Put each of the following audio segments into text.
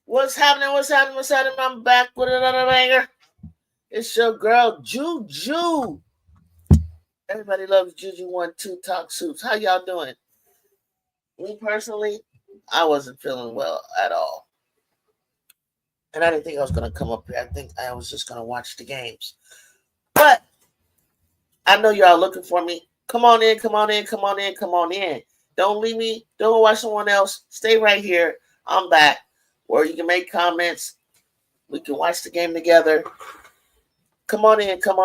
What's happening? I'm back with another banger. It's your girl, Juju. Everybody loves Juju12 Talk Soups. How y'all doing? Me personally, I wasn't feeling well at all. And I didn't think I was going to come up here. I think I was just going to watch the games. But I know y'all looking for me. Come on in. Don't leave me. Don't watch someone else. Stay right here. I'm back. Where you can make comments. We can watch the game together. Come on in. 3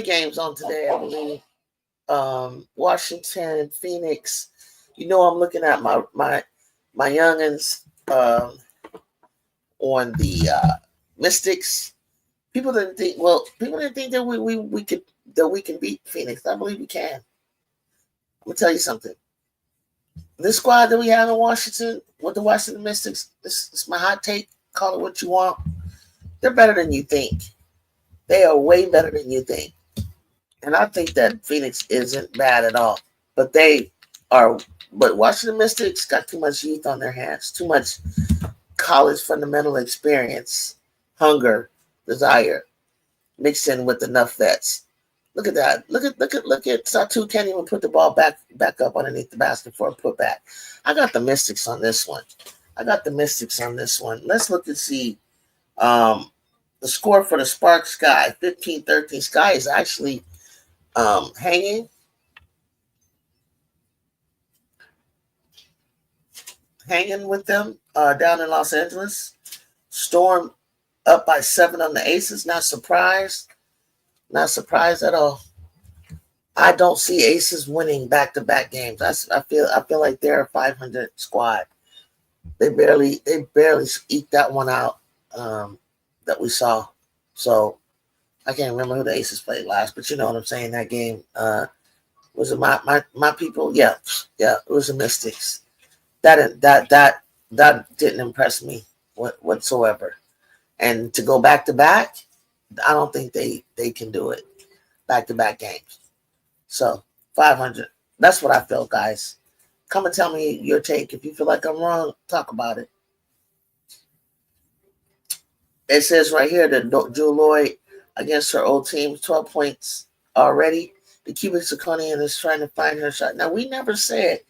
games on today, I believe. Washington, Phoenix. You know, I'm looking at my youngins on the Mystics. People didn't think that we can beat Phoenix. I believe we can. I'm gonna tell you something. This squad that we have in Washington with the Washington Mystics, this is my hot take. Call it what you want. They're better than you think. They are way better than you think. And I think that Phoenix isn't bad at all. But Washington Mystics got too much youth on their hands, too much college fundamental experience, hunger, desire, mixed in with enough vets. Look at that. Look at Satu can't even put the ball back up underneath the basket for a putback. I got the Mystics on this one. Let's look and see the score for the Sparks Sky. 15-13. Sky is actually hanging with them down in Los Angeles. Storm up by 7 on the Aces. Not surprised at all. I don't see Aces winning back-to-back games. I feel like they're a 500 squad. They barely eked that one out that we saw. So I can't remember who the Aces played last, but you know what I'm saying. That game was it my people? Yeah, it was the Mystics. That didn't impress me whatsoever. And to go back-to-back, I don't think they can do it. Back-to-back games. So 500. That's what I feel, guys. Come and tell me your take. If you feel like I'm wrong, talk about it. It says right here that Jewel Lloyd against her old team, 12 points already. The Cuban Zirconian is trying to find her shot. Now, we never said.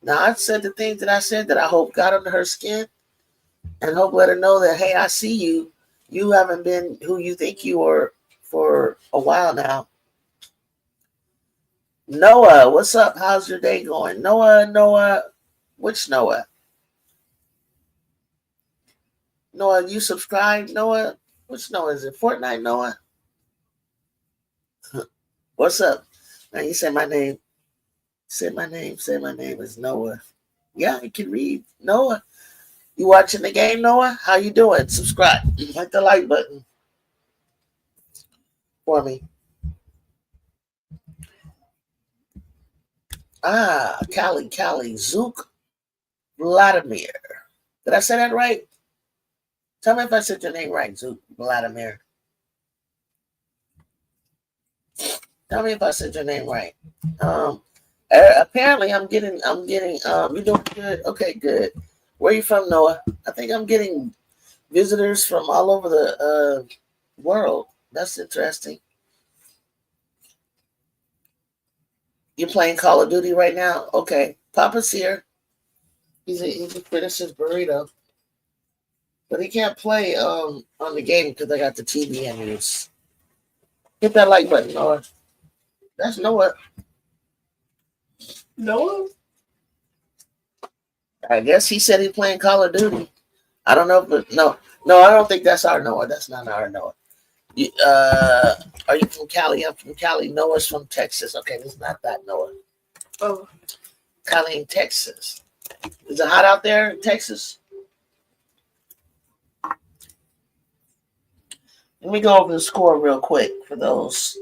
Now, I said the things that I said that I hope got under her skin and hope let her know that, hey, I see you. You haven't been who you think you were for a while now. Noah, what's up? How's your day going? Noah, which Noah? Noah, you subscribed? Noah, which Noah is it? Fortnite Noah? What's up? Now you say my name. Say my name is Noah. Yeah, I can read. Noah. You watching the game, Noah? How you doing? Subscribe. Hit the like button for me. Cali, Zook Vladimir. Did I say that right? Tell me if I said your name right, Zook Vladimir. Tell me if I said your name right. Apparently I'm getting you're doing good. Okay, good. Where are you from, Noah? I think I'm getting visitors from all over the world. That's interesting. You're playing Call of Duty right now? Okay. Papa's here. He's finished his burrito. But he can't play on the game because I got the TV in use. Hit that like button, Noah. That's Noah. Noah? I guess he said he's playing Call of Duty. I don't know, but no, I don't think that's our Noah. That's not our Noah. You, are you from Cali? I'm from Cali. Noah's from Texas. Okay, this is not that Noah. Oh. Cali in Texas. Is it hot out there in Texas? Let me go over the score real quick for those.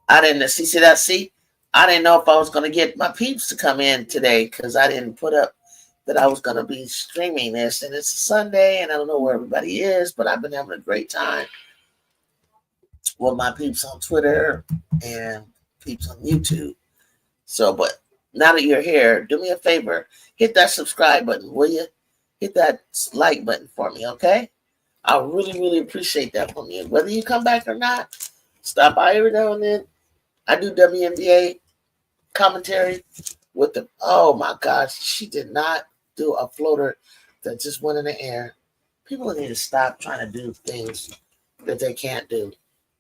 I didn't see that. See, I didn't know if I was going to get my peeps to come in today because I didn't put up that I was going to be streaming this, and it's a Sunday, and I don't know where everybody is, but I've been having a great time with my peeps on Twitter and peeps on YouTube. So, but now that you're here, do me a favor, hit that subscribe button, will you? Hit that like button for me, okay? I really, really appreciate that from you. Whether you come back or not, stop by every now and then. I do WNBA commentary with the. Oh my gosh, she did not do a floater that just went in the air. People need to stop trying to do things that they can't do.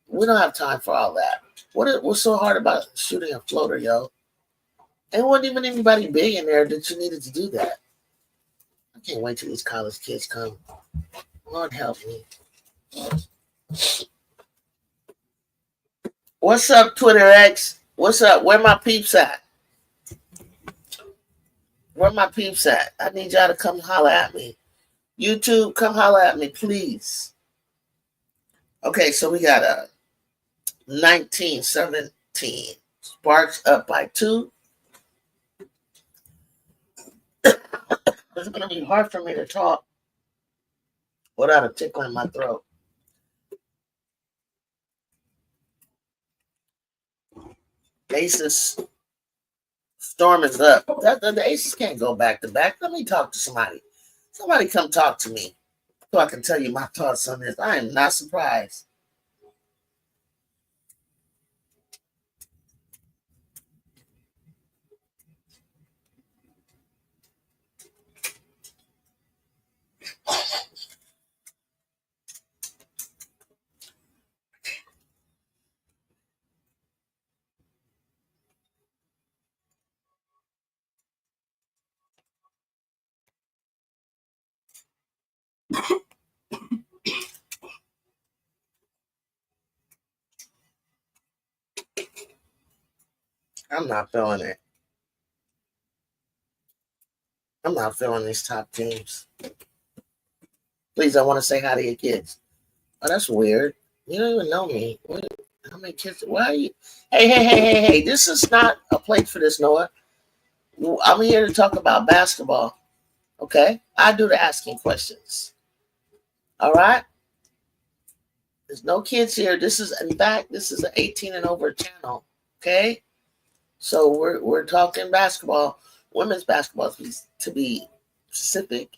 We don't have time for all that. What's so hard about shooting a floater, yo? And wasn't even anybody big in there that you needed to do that. I can't wait till these college kids come. Lord help me. What's up, Twitter X? What's up? Where my peeps at? Where my peeps at? I need y'all to come holler at me. YouTube, come holler at me, please. Okay, so we got a 19-17. Sparks up by 2. It's going to be hard for me to talk without a tickle in my throat. Aces Storm is up. The Aces can't go back to back. Let me talk to somebody. Somebody come talk to me so I can tell you my thoughts on this. I am not surprised. I'm not feeling it. I'm not feeling these top teams. Please, I want to say hi to your kids. Oh, that's weird. You don't even know me. How many kids? Why are you? Hey. This is not a place for this, Noah. I'm here to talk about basketball. Okay? I do the asking questions. All right? There's no kids here. This is, in fact, this is an 18 and over channel. Okay? So we're talking basketball, women's basketball to be specific.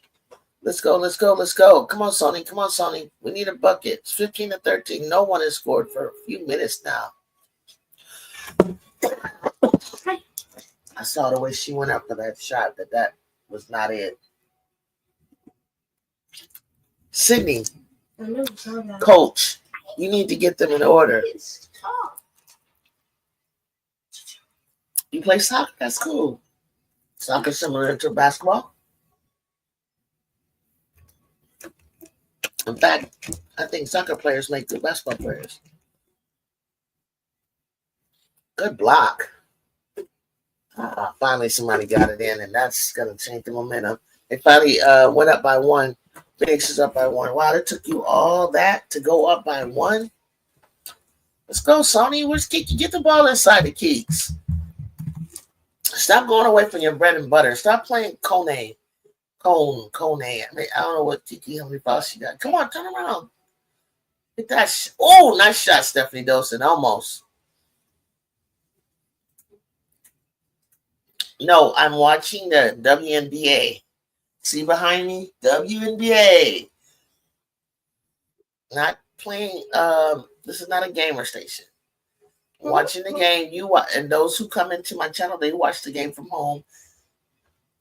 Let's go. Come on, Sonny. We need a bucket. It's 15-13. No one has scored for a few minutes now. I saw the way she went up for that shot, that was not it. Sydney, coach, you need to get them in order. You play soccer? That's cool. Soccer similar to basketball. In fact, I think soccer players make good basketball players. Good block. Finally, somebody got it in, and that's going to change the momentum. They finally went up by 1. Phoenix is up by 1. Wow, it took you all that to go up by 1? Let's go, Sonny. Where's Kiki? Get the ball inside the Keeks. Stop going away from your bread and butter. Stop playing Cone. I mean, I don't know what Kiki, how many fouls she got. Come on, turn around. Hit that. Oh, nice shot, Stephanie Dawson. Almost. No, I'm watching the WNBA. See behind me? WNBA. Not playing. This is not a gamer station. Watching the game, you watch, and those who come into my channel, they watch the game from home,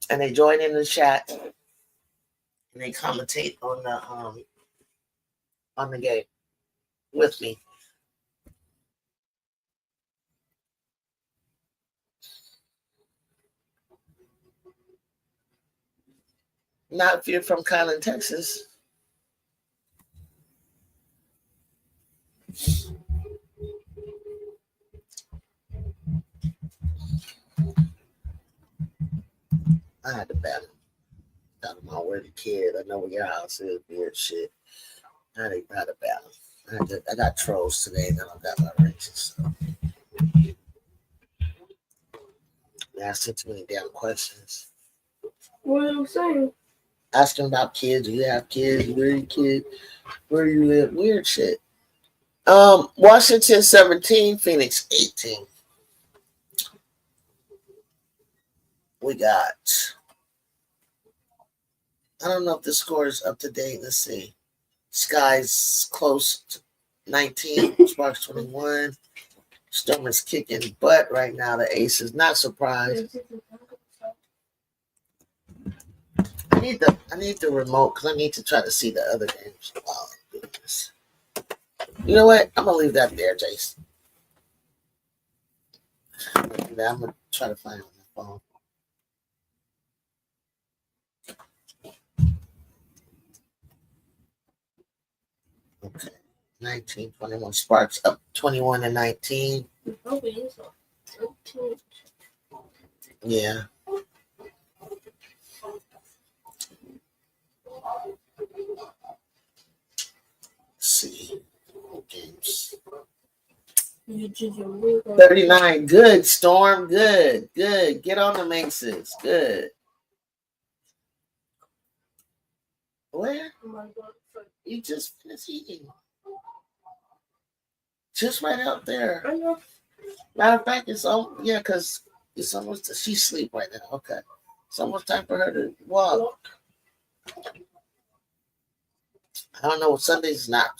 and they join in the chat, and they commentate on the game with me. Not if you're from Kylan, Texas. I had to battle. Out of my worthy kid. I know where your house is. Weird shit. I had to battle. I got trolls today. And I don't got my races. So. They asked too many damn questions. What am I saying? Asking about kids. Do you have kids? Where are your kids? Where do you live? Weird shit. Washington 17, Phoenix 18. We got. I don't know if the score is up to date. Let's see. Sky's close to 19. Sparks 21. Storm is kicking butt right now. The Aces, not surprised. I need the remote because I need to try to see the other games. Oh goodness. You know what? I'm gonna leave that there, Jason. I'm gonna try to find it on my phone. Okay. 19, 21. Sparks up 21 and 19. Yeah. Let's see. Games. 39. Good, Storm. Good. Good. Get on the Maces. Good. Where? You just finished eating. Just right out there. I know. Matter of fact, it's on. Yeah, because it's almost. She's asleep right now. Okay. It's almost time for her to walk. I don't know what Sunday is not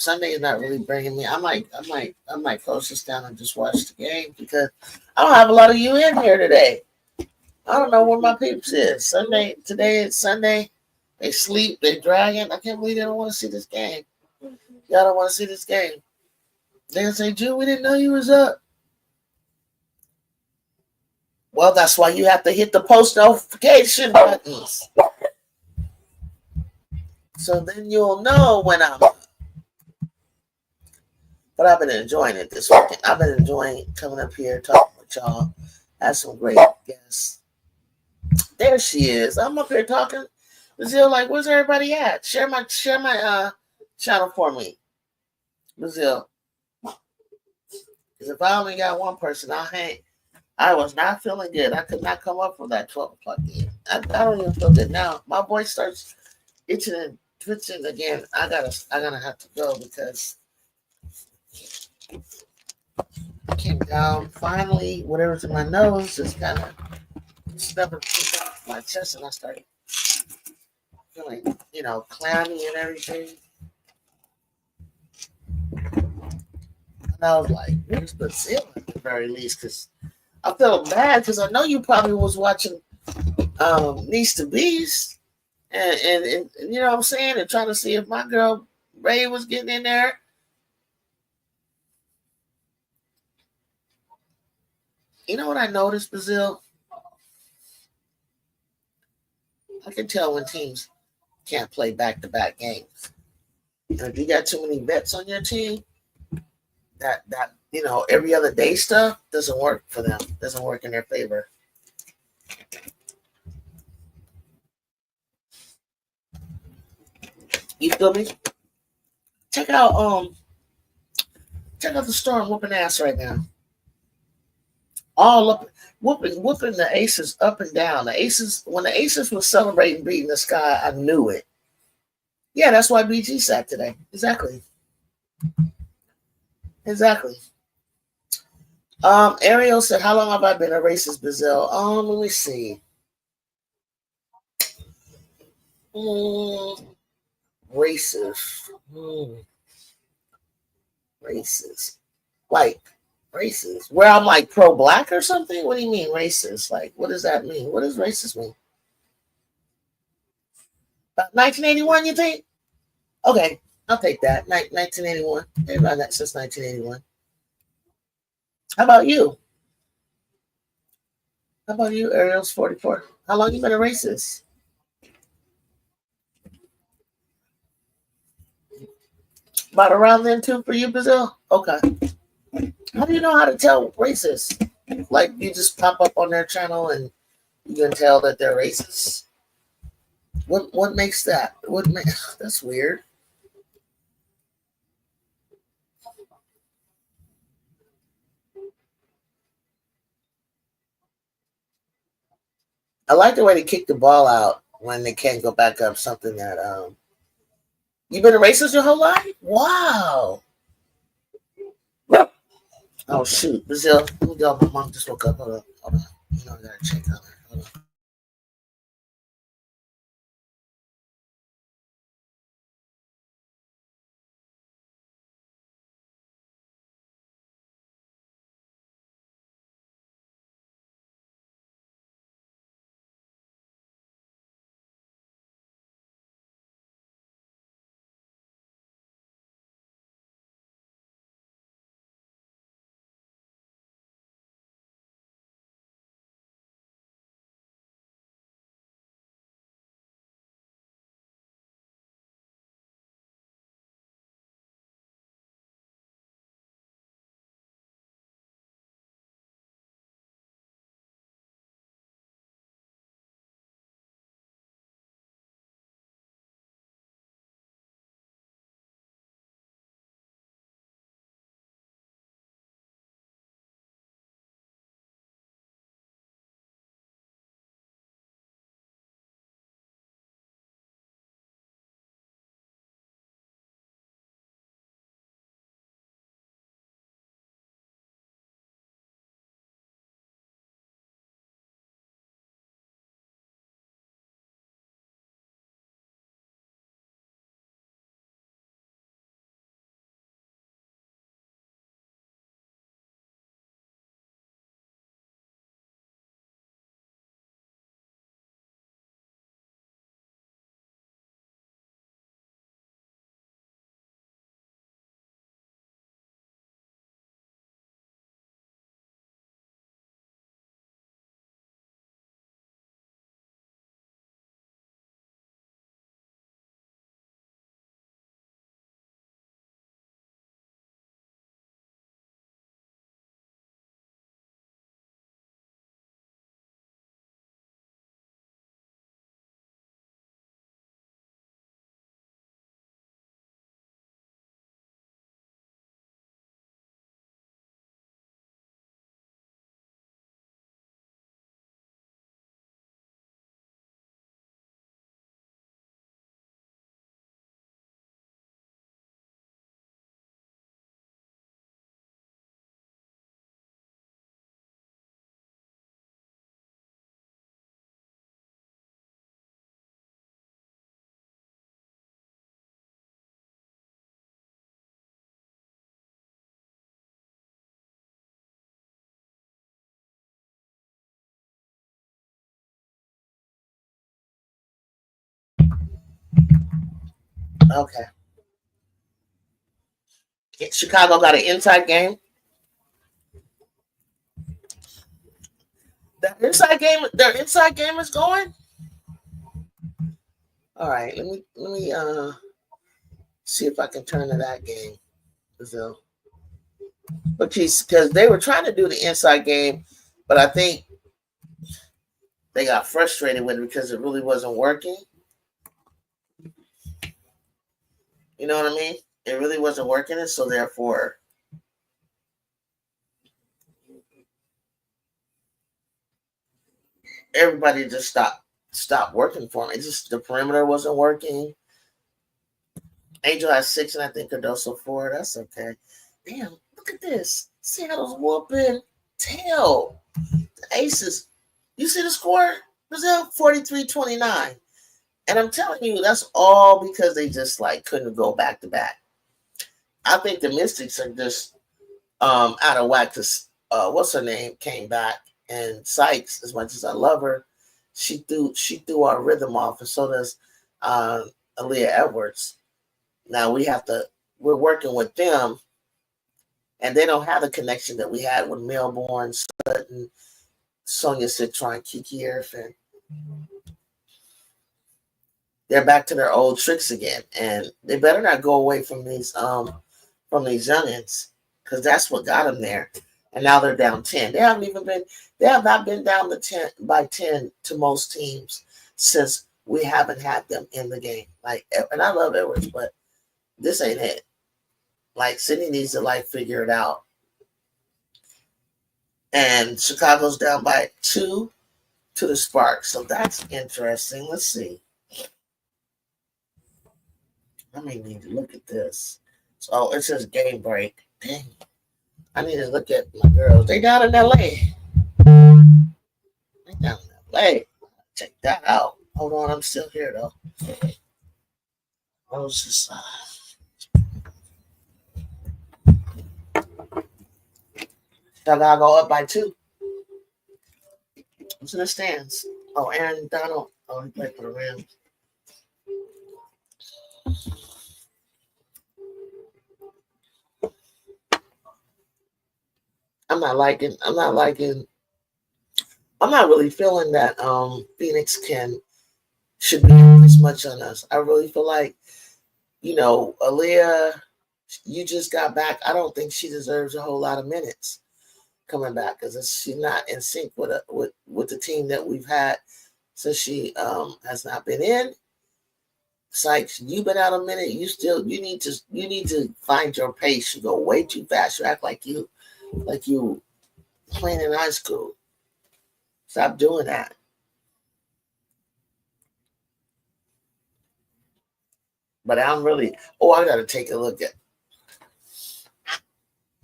really bringing me. I might close this down and just watch the game because I don't have a lot of you in here today. I don't know where my peeps is. Today is Sunday. They sleep, they dragging. I can't believe they don't want to see this game. Y'all don't want to see this game. They'll say, Jew, we didn't know you was up. Well, that's why you have to hit the post notification buttons. So then you'll know when I'm up. But I've been enjoying it this weekend. I've been enjoying coming up here, talking with y'all. Had some great guests. There she is. I'm up here talking. Brazil, like, where's everybody at? Share my channel for me. Brazil. Because if I only got one person, I'll hang. I was not feeling good. I could not come up for that 12 o'clock game. I don't even feel good now. My voice starts itching and twitching again. I gotta have to go because I came down finally. Whatever's in my nose just kind of stubborn off my chest, and I started feeling, clammy and everything. And I was like, where's Brazil at the very least? Because I felt bad because I know you probably was watching Niece to Beast and you know what I'm saying, and trying to see if my girl Ray was getting in there. You know what I noticed, Brazil? I can tell when teams can't play back-to-back games. And if you got too many vets on your team, that every other day stuff doesn't work for them. Doesn't work in their favor. You feel me? Check out the Storm whooping ass right now. All up, whooping the Aces up and down. The Aces, when the Aces was celebrating beating the Sky, I knew it. Yeah, that's why BG sat today. Exactly. Ariel said, "How long have I been a racist, Brazil?" Let me see. Racist. Racist. Like racist. Where I'm like pro-black or something? What do you mean racist? Like, what does that mean? What does racist mean? About 1981, you think? Okay, I'll take that. 1981. Everybody that since 1981. How about you? Ariel's 44? How long you been a racist? About around then too for you, Brazil? Okay. How do you know how to tell racist? Like you just pop up on their channel and you can tell that they're racist. What makes that? That's weird. I like the way they kick the ball out when they can't go back up. Something that you've been a racist your whole life? Wow. Oh shoot, Brazil. Let me go. My mom just woke up. Hold on, hold on. You know I gotta check on her. Hold on. Okay. Chicago got an inside game. Their inside game is going. All right. Let me see if I can turn to that game, Brazil. But because they were trying to do the inside game, but I think they got frustrated with it because it really wasn't working. You know what I mean? It really wasn't working, and so therefore everybody just stopped working for me. It's just the perimeter wasn't working. Angel has 6, and I think Cardoso 4. That's okay. Damn, look at this. Seattle's whooping tail. The Aces. You see the score? Brazil 43-29. And I'm telling you, that's all because they just like couldn't go back to back. I think the Mystics are just out of whack because what's her name came back, and Sykes, as much as I love her, she threw our rhythm off, and so does Aaliyah Edwards. Now we're working with them, and they don't have the connection that we had with Melbourne, Sutton, Sonia Citron, Kiki Airfin. they're back to their old tricks again, and they better not go away from these youngins, because that's what got them there. And now they're down 10. They have not been down the 10 to most teams since we haven't had them in the game. Like, and I love Edwards, but this ain't it. Like, Sydney needs to figure it out. And Chicago's down by 2 to the Sparks. So that's interesting. Let's see. I may need to look at this. So it says game break. Dang. I need to look at my girls. They down in LA. They down in LA. Check that out. Hold on, I'm still here though. I was just Chicago up by 2. Who's in the stands? Oh, Aaron Donald. Oh, he played for the Rams. I'm not really feeling that Phoenix should be this much on us. I really feel like, Aaliyah, you just got back. I don't think she deserves a whole lot of minutes coming back, because she's not in sync with the team that we've had since she has not been in. It's like, you've been out a minute. You need to find your pace. You go way too fast. You act like you playing in high school. Stop doing that. But I'm really. Oh, I gotta take a look at.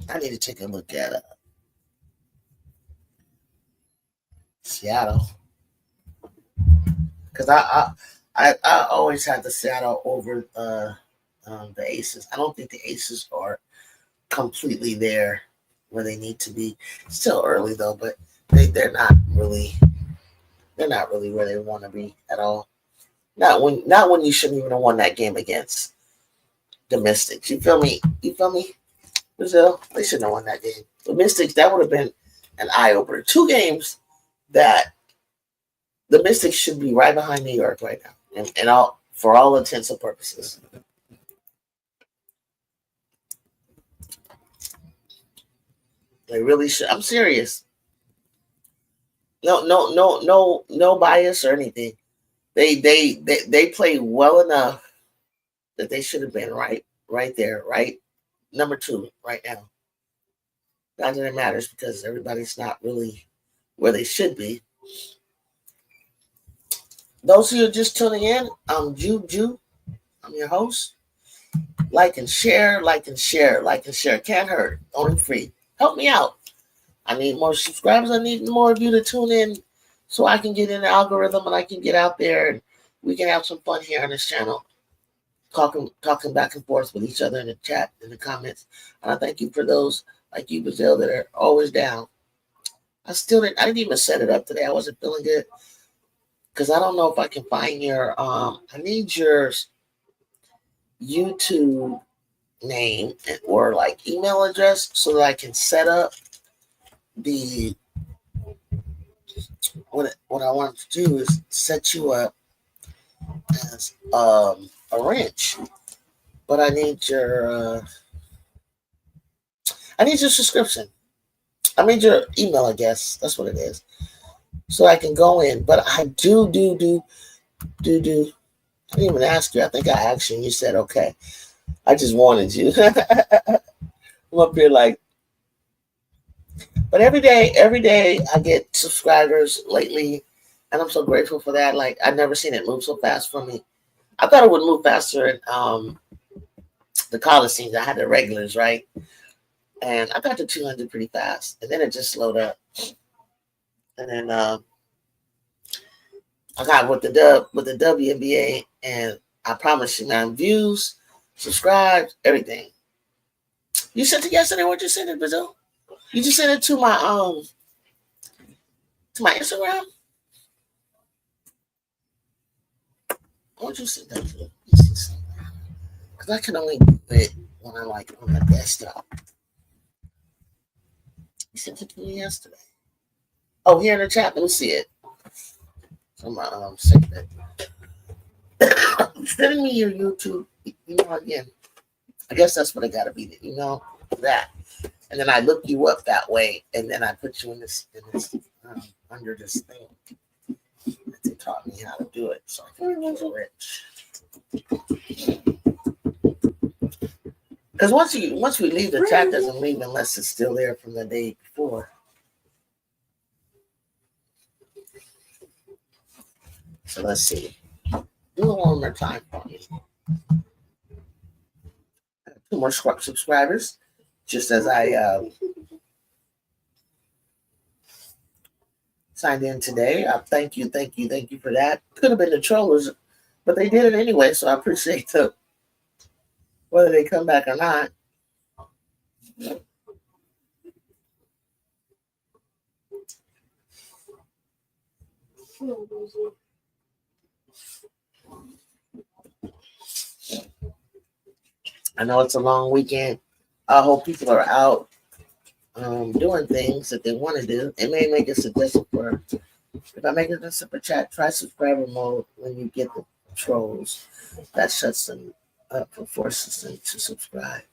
I need to take a look at Seattle, because I always had the Seattle over the Aces. I don't think the Aces are completely there where they need to be. Still early though, but they're not really where they want to be at all. Not when you shouldn't even have won that game against the Mystics. You feel me? Brazil, they shouldn't have won that game. The Mystics, that would have been an eye opener. 2 games that the Mystics should be right behind New York right now, and for all intents and purposes. They really should. I'm serious. No bias or anything. They play well enough that they should have been right there, right number 2 right now. Not that it matters, because everybody's not really where they should be. Those who are just tuning in, I'm Juju. I'm your host. Like and share. Can't hurt. Only free. Help me out. I need more subscribers. I need more of you to tune in so I can get in the algorithm and I can get out there and we can have some fun here on this channel. Talking back and forth with each other in the chat, in the comments. And I thank you for those like you, Brazil, that are always down. I didn't even set it up today. I wasn't feeling good, because I don't know if I can find your I need your YouTube name or email address so that I can set up what I want to do is set you up as a wrench. But I need your subscription. I need your email, I guess. That's what it is. So I can go in. But I do. I didn't even ask you. I think I asked you and you said okay. I just wanted you. I'm up here but every day I get subscribers lately, and I'm so grateful for that. I've never seen it move so fast for me. I thought it would move faster in the college scenes. I had the regulars, right? And I got to 200 pretty fast, and then it just slowed up. And then I got with the WNBA, and I promise you, man, views, subscribes, everything. You sent it yesterday. What you sent it, Brazil? You just sent it to my Instagram. What you send that to? Because I can only do it when I'm on my desktop. You sent it to me yesterday. Oh, here in the chat. Let me see it. I'm saying that. sending me your YouTube email again. I guess that's what it got to be. The email that, and then I look you up that way, and then I put you in this under this thing. They taught me how to do it, so I can get rich. Because once we leave, the chat doesn't leave unless it's still there from the day before. So let's see. Do it one more time for me. 2 more subscribers, just as I signed in today. Thank you for that. Could have been the trollers, but they did it anyway, so I appreciate them, whether they come back or not. I know it's a long weekend. I hope people are out doing things that they want to do. It may make a suggestion for, if I make it a super chat, try subscriber mode when you get the trolls. That shuts them up and forces them to subscribe.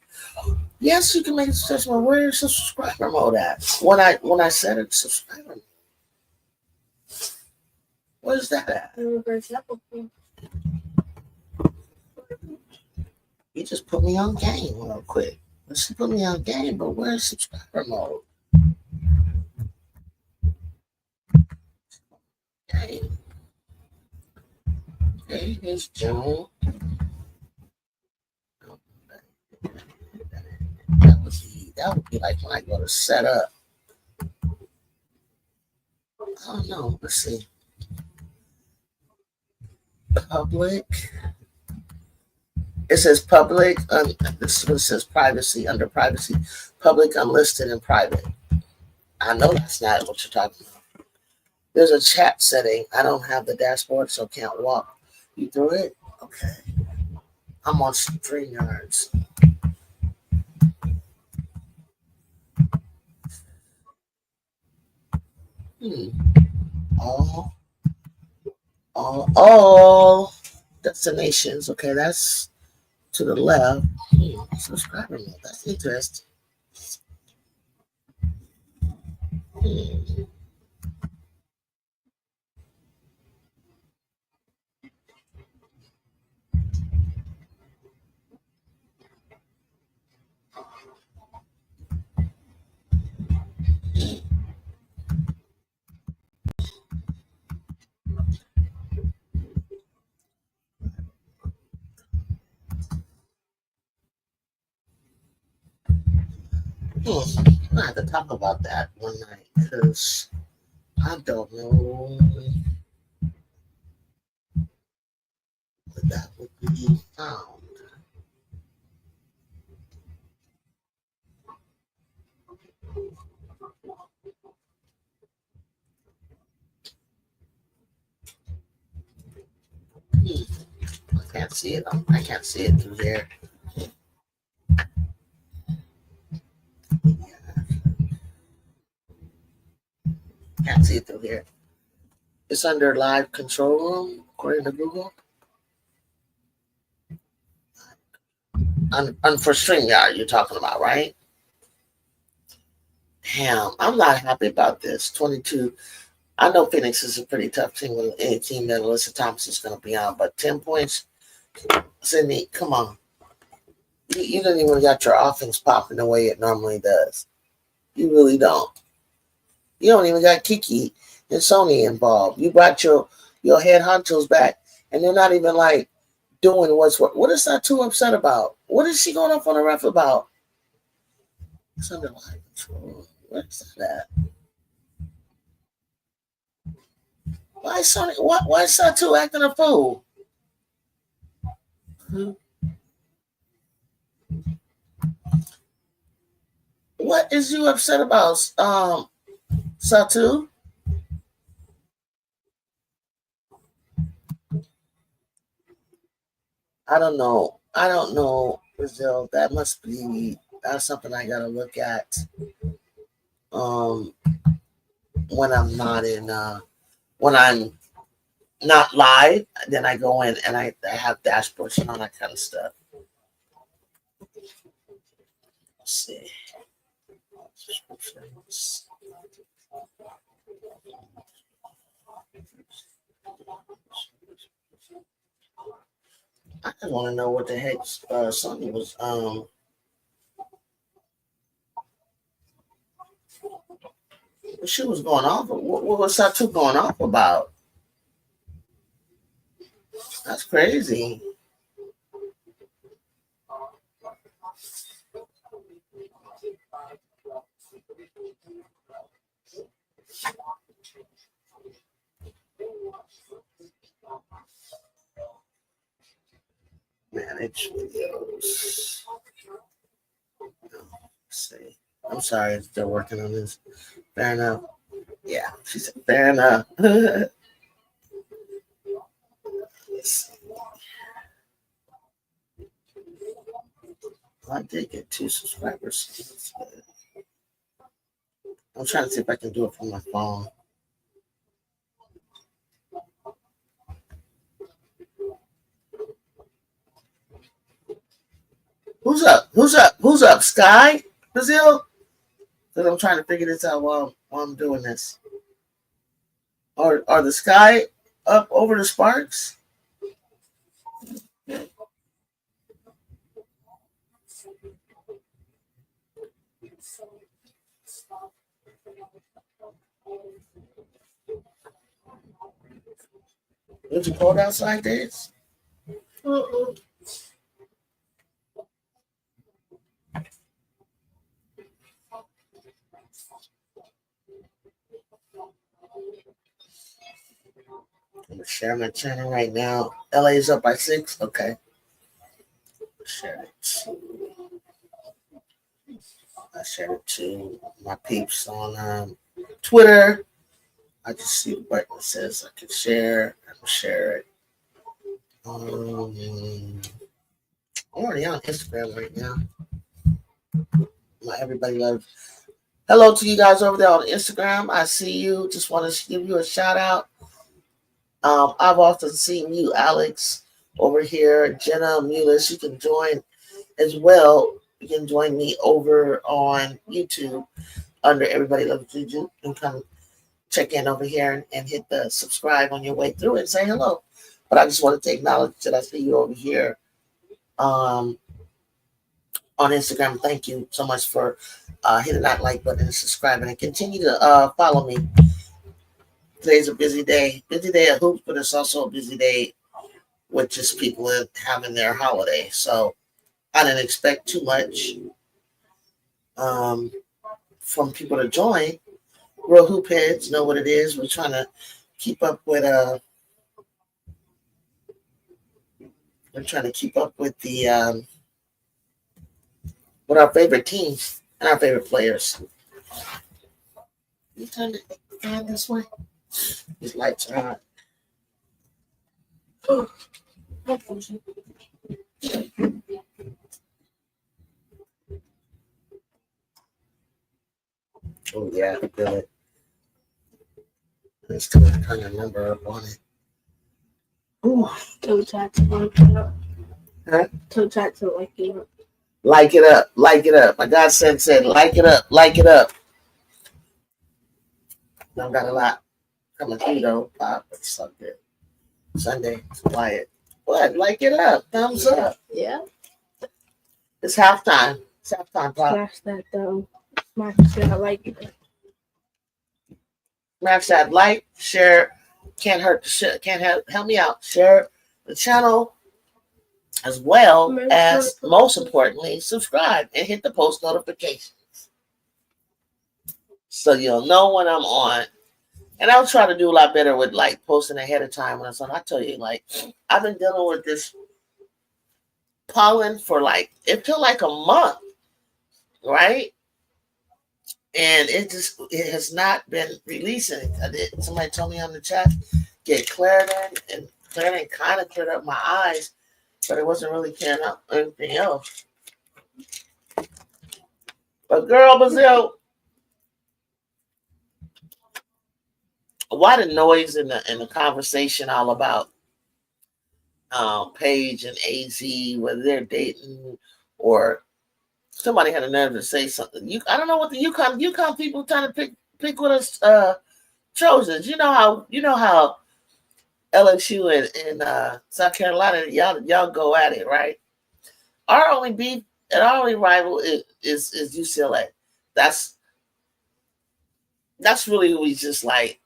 Yes, you can make a suggestion. Where's the subscriber mode at? When I set it, subscriber mode. Where's that at? You just put me on game real quick. Let's put me on game, but where's subscriber mode? Game. Okay, here's Joan. That would be like when I go to set up. I don't know. Let's see. Public. It says public. This is what it says, privacy, under privacy. Public, unlisted, and private. I know that's not what you're talking about. There's a chat setting. I don't have the dashboard, so can't walk you through it. Okay. I'm on StreamYards. All destinations. Okay, that's to the left. Subscriber mode. That's interesting. I have to talk about that one night because I don't know what that would be found. I can't see it. I can't see it through there. Can't see it through here. It's under live control room, according to Google. For StreamYard, you're talking about, right? Damn, I'm not happy about this. 22. I know Phoenix is a pretty tough team with any team that Alyssa Thompson is going to be on, but 10 points, Sydney, come on. You don't even got your offense popping the way it normally does. You really don't. You don't even got Kiki and Sony involved. You brought your head honchos back, and they're not even like doing what's what. What is that too upset about? What is she going off on the ref about? It's under live control. Where's that at? Why is Sony? Why is Satu acting a fool? What is you upset about, Satu? I don't know, Brazil. That's something I gotta look at. When I'm not in when I'm not live. Then I go in and I have dashboards and all that kind of stuff. Let's see. I just want to know what the heck Sonny was what she was going off. What was Satu going off about? That's crazy. Manage videos. Let's see. I'm sorry, I'm still working on this. Fair enough. Yeah, she said fair enough. Let's see. I did get 2 subscribers. I'm trying to see if I can do it from my phone. Who's up? Who's up? Who's up? Sky? Brazil? Because I'm trying to figure this out while I'm doing this. Are the Sky up over the Sparks? Is it cold outside, Dave? Uh-uh. I'm gonna share my channel right now. LA is up by 6. Okay. Share it. I shared it to my peeps on Twitter. I just see the button that says I can share. I can share it. I'm already on Instagram right now. My everybody loves. Hello to you guys over there on Instagram. I see you. Just want to give you a shout out. I've often seen you, Alex, over here. Jenna Mulis, you can join as well. You can join me over on YouTube under Everybody Loves Juju and come check in over here and hit the subscribe on your way through and say hello. But I just wanted to acknowledge that I see you over here on Instagram. Thank you so much for hitting that like button and subscribing, and continue to follow me. Today's a busy day at hoops, but it's also a busy day with just people having their holiday. So I didn't expect too much from people to join. Real hoop heads know what it is. We're trying to keep up with the with our favorite teams and our favorite players. You turn the fan this way. These lights are on. Oh Yeah, I feel it. Let's turn the number up on it. Ooh. toe chat to like it up. Huh? Toe chat to like it up. Like it up, like it up. My godson said, like it up, like it up. Don't got a lot coming through though. It's so good. Sunday, it's quiet. What? Like it up. Thumbs up. Yeah. It's halftime. It's halftime, Pop. Smash that though. Smash that. I like it. Smash that like, share. Can't hurt the shit. Can't help me out. Share the channel as well as, most importantly, subscribe and hit the post notifications so you'll know when I'm on. And I'll try to do a lot better with like posting ahead of time when it's on. I tell you, like, I've been dealing with this pollen for like, it feel like a month, right? And it has not been releasing. Somebody told me on the chat, get Claritin, and Claritin kind of cleared up my eyes, but it wasn't really clearing up anything else. But girl, Brazil, why the noise in the conversation all about Paige and AZ, whether they're dating or somebody had a nerve to say something. I don't know what the UConn people trying to pick with us Trojans. You know how LSU and South Carolina, y'all go at it, right? Our only beef and our only rival is UCLA. That's really who we just like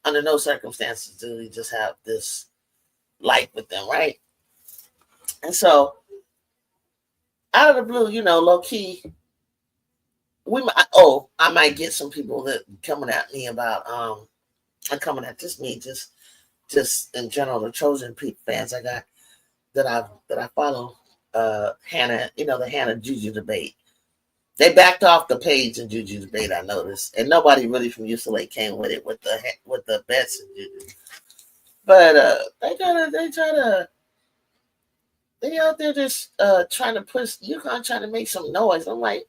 under no circumstances do we just have this like with them, right? And so out of the blue, low key, I might get some people that coming at me about coming at just in general the Trojan fans I got that I follow. Hannah, the Hannah Juju debate. They backed off the Page and Juju debate, I noticed, and nobody really from UCLA came with it with the bets and Juju. But they out there just trying to push UConn, trying to make some noise. I'm like,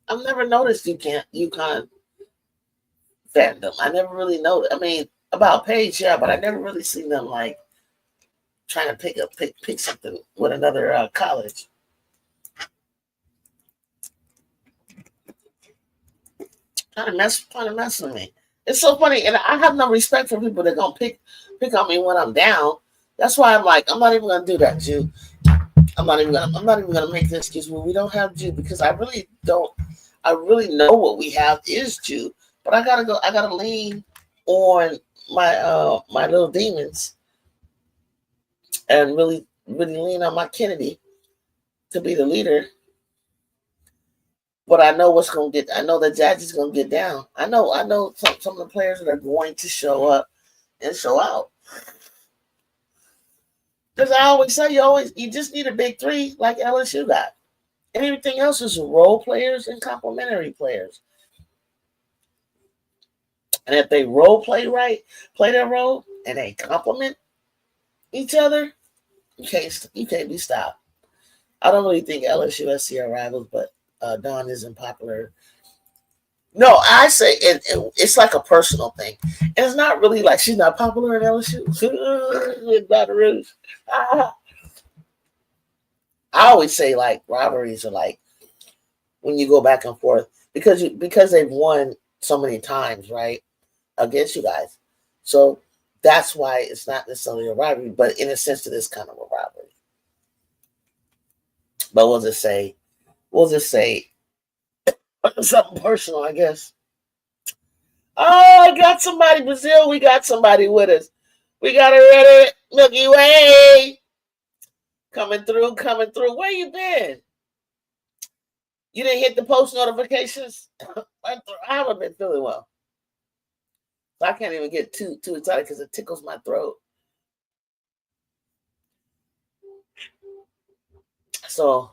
I've never noticed UConn fandom. I never really noticed. I mean, about Page, yeah, but I never really seen them like trying to pick something with another college. Trying to mess with me. It's so funny, and I have no respect for people that gonna pick on me when I'm down. That's why I'm like, I'm not even gonna do that, Jew. I'm not even gonna make the excuse when we don't have Jew, because I really don't. I really know what we have is Jew, but I gotta lean on my little demons and really lean on my Kennedy to be the leader. But I know I know that Jazzy's gonna get down. I know some of the players that are going to show up and show out. Because I always say you just need a big three like LSU got. And everything else is role players and complementary players. And if they role play right, play their role, and they complement each other, you can't be stopped. I don't really think LSU SC are rivals, but Dawn isn't popular. No, I say it's like a personal thing. And it's not really like she's not popular in LSU. With Baton Rouge. I always say like rivalries are like when you go back and forth because they've won so many times, right, against you guys. So that's why it's not necessarily a rivalry, but in a sense it is kind of a rivalry. But we'll just say something personal, I guess. Oh, I got somebody, Brazil. We got somebody with us. We got a ready Milky Way coming through. Where you been? You didn't hit the post notifications? I haven't been feeling well. So I can't even get too excited because it tickles my throat. So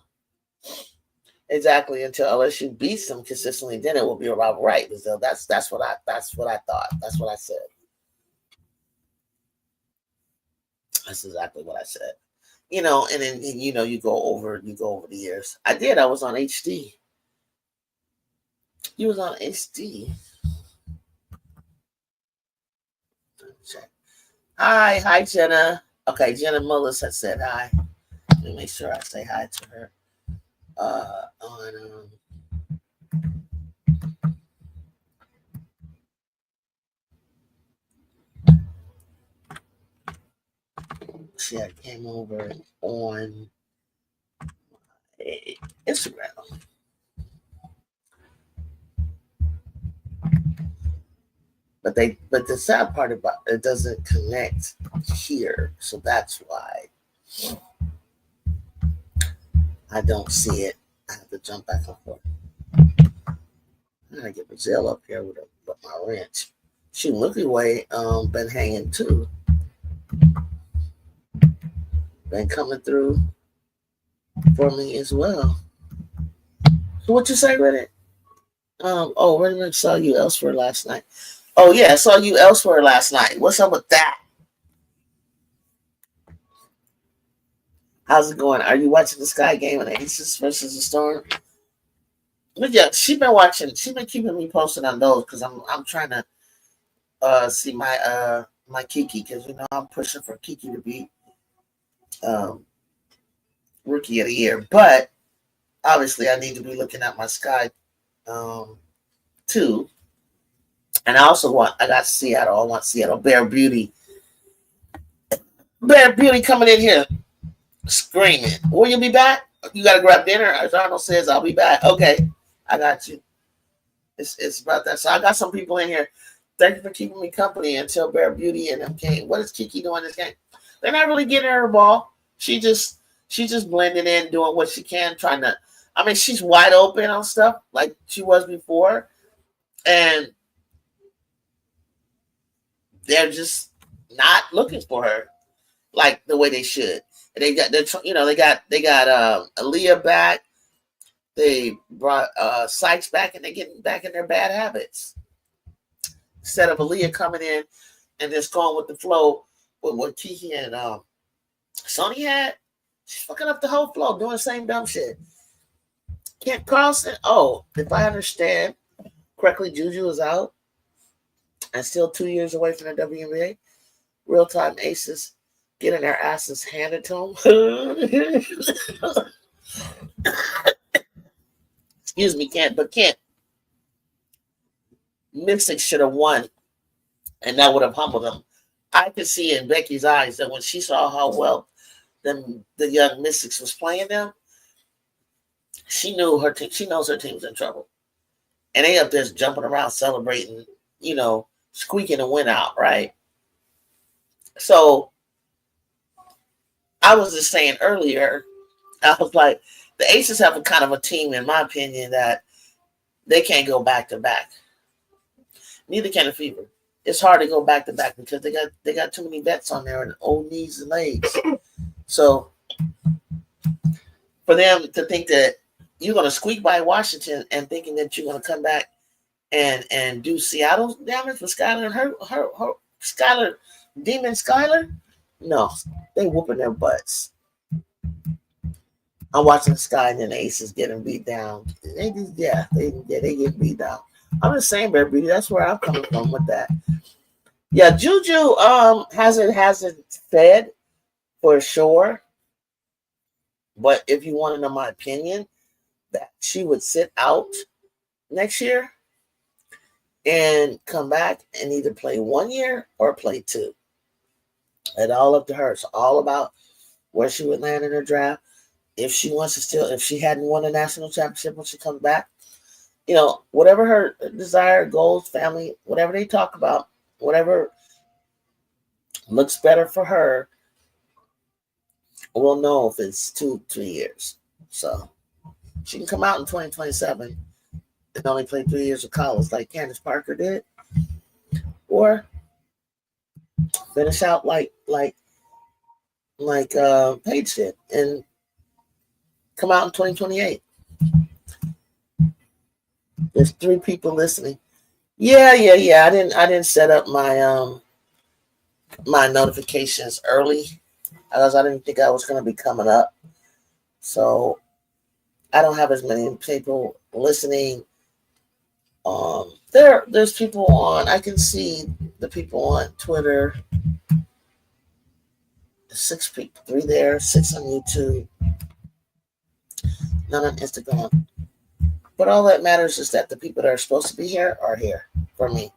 exactly, until LSU beats them consistently, then it will be a rival, right? So that's what I thought. That's what I said. That's exactly what I said. And then you go over the years. I did. I was on HD. You was on HD. Hi, Jenna. Okay, Jenna Mullis has said hi. Let me make sure I say hi to her. She had came over on Instagram. But the sad part about it doesn't connect here, so that's why I don't see it. I have to jump back and forth. I gotta get Brazil up here with my wrench. She Milky Way been hanging too. Been coming through for me as well. So what you say with it? Redmond saw you elsewhere last night. Oh yeah, I saw you elsewhere last night. What's up with that? How's it going? Are you watching the Sky game and the Aces versus the Storm? But yeah, she's been watching. She's been keeping me posted on those because I'm trying to see my Kiki, because I'm pushing for Kiki to be um, rookie of the year. But obviously, I need to be looking at my Sky too. And I got Seattle. I want Seattle. Bear Beauty. Bear Beauty coming in here screaming. Will you be back? You got to grab dinner. As Arnold says, I'll be back. Okay, I got you. It's about that. So I got some people in here. Thank you for keeping me company until Bear Beauty and them came. What is Kiki doing this game? They're not really getting her ball. She just blending in, doing what she can, trying to. I mean, she's wide open on stuff like she was before, and they're just not looking for her like the way they should. They got they got Aaliyah back. They brought Sykes back, and they're getting back in their bad habits. Instead of Aaliyah coming in and just going with the flow with what Kiki and Sony had, she's fucking up the whole flow, doing the same dumb shit. Kent Carlson, if I understand correctly, Juju is out and still 2 years away from the WNBA. Real-time aces getting their asses handed to them. Excuse me, Kent. Mystics should have won, and that would have humbled them. I could see in Becky's eyes that when she saw how well the young Mystics was playing them, she knew her team. She knows her team's in trouble, and they up there jumping around, celebrating, squeaking a win out, right? So I was just saying earlier, I was like, the Aces have a kind of a team, in my opinion, that they can't go back to back. Neither can the Fever. It's hard to go back to back because they got too many vets on there and old knees and legs. So for them to think that you're going to squeak by Washington and thinking that you're going to come back and do Seattle's damage with Skylar and her Skylar, Demon Skylar, no, they whooping their butts. I'm watching Sky and the Aces getting beat down. They get beat down. I'm just saying, Bear Beauty, that's where I'm coming from with that. Yeah, Juju hasn't fed for sure. But if you want to know my opinion, that she would sit out next year and come back and either play 1 year or play 2. It's all up to her. It's all about where she would land in her draft. If she wants to if she hadn't won a national championship when she comes back, whatever her desire, goals, family, whatever they talk about, whatever looks better for her, we'll know if it's 2-3 years. So she can come out in 2027 and only play 3 years of college like Candace Parker did, or finish out like Paige did and come out in 2028. There's 3 people listening. Yeah. I didn't set up my my notifications early because I didn't think I was going to be coming up. So I don't have as many people listening. There's people on. I can see the people on Twitter. 6 people, 3 there, 6 on YouTube, none on Instagram. But all that matters is that the people that are supposed to be here are here for me.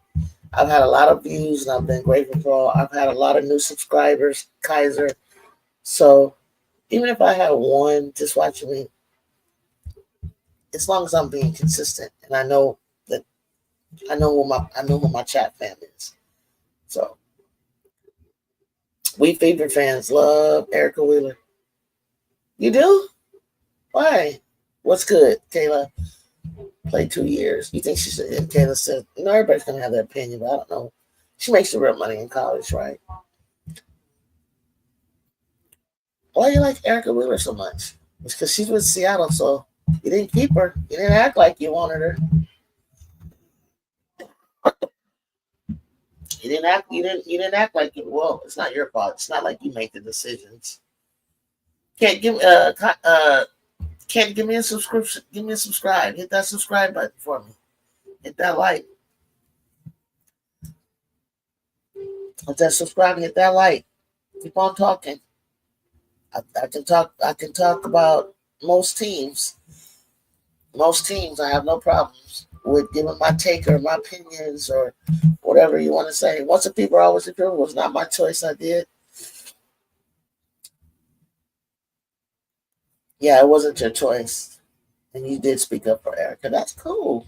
I've had a lot of views, and I've been grateful for all. I've had a lot of new subscribers, Kaiser. So even if I have 1 just watching me, as long as I'm being consistent, and I know who my chat fam is. So we Fever fans love Erica Wheeler. You do? Why? What's good, Kayla? Played 2 years. You think she should? And Kayla said, everybody's gonna have their opinion, but I don't know. She makes the real money in college, right? Why do you like Erica Wheeler so much? It's because she's with Seattle, so you didn't keep her. You didn't act like you wanted her. You didn't act like you. Well, it's not your fault. It's not like you make the decisions. Can't give me a subscription. Give me a subscribe. Hit that subscribe button for me. Hit that like. Hit that subscribe and hit that like. Keep on talking. I can talk. I can talk about most teams. Most teams, I have no problems with giving my take or my opinions or whatever you want to say. Once the people, always the people. It was not my choice. I did. Yeah, it wasn't your choice, and you did speak up for Erica. That's cool.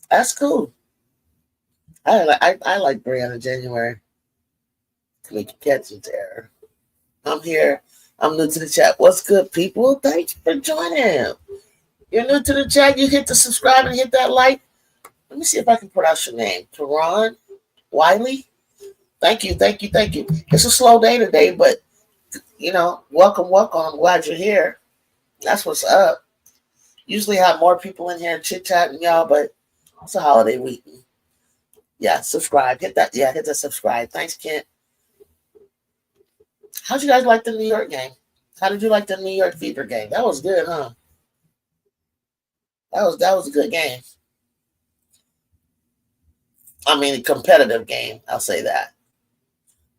That's cool. I like Brianna January. Make you catch it there. I'm here. I'm new to the chat. What's good, people? Thanks for joining. You're new to the chat. You hit the subscribe and hit that like. Let me see if I can pronounce your name. Teron Wiley. Thank you, thank you, thank you. It's a slow day today, but welcome, welcome. I'm glad you're here. That's what's up. Usually have more people in here chit chatting, y'all, but it's a holiday week. Yeah, subscribe. Hit that. Yeah, hit that subscribe. Thanks, Kent. How'd you guys like the New York game? How did you like the New York Fever game? That was good, huh? That was a good game. I mean, a competitive game. I'll say that.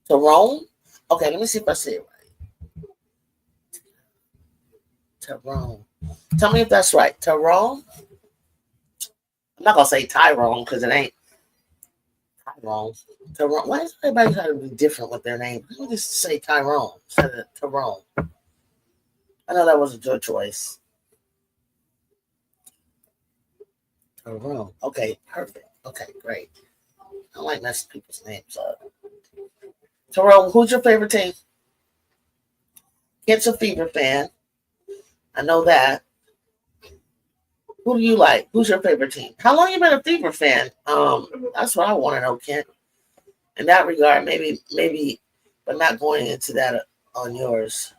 Tyrone? Okay, let me see if I say it right. Tyrone. Tell me if that's right. Tyrone? I'm not going to say Tyrone because it ain't Tyrone. Tyrone. Why does everybody try to be different with their name? Let me just say Tyrone instead of Tyrone. I know that wasn't your choice. Tyrone. Okay, perfect. Okay, great. I like messing people's names up. Tyrone, who's your favorite team? Kent's a Fever fan. I know that. Who do you like? Who's your favorite team? How long you been a Fever fan? That's what I want to know, Kent. In that regard, maybe, but not going into that on yours.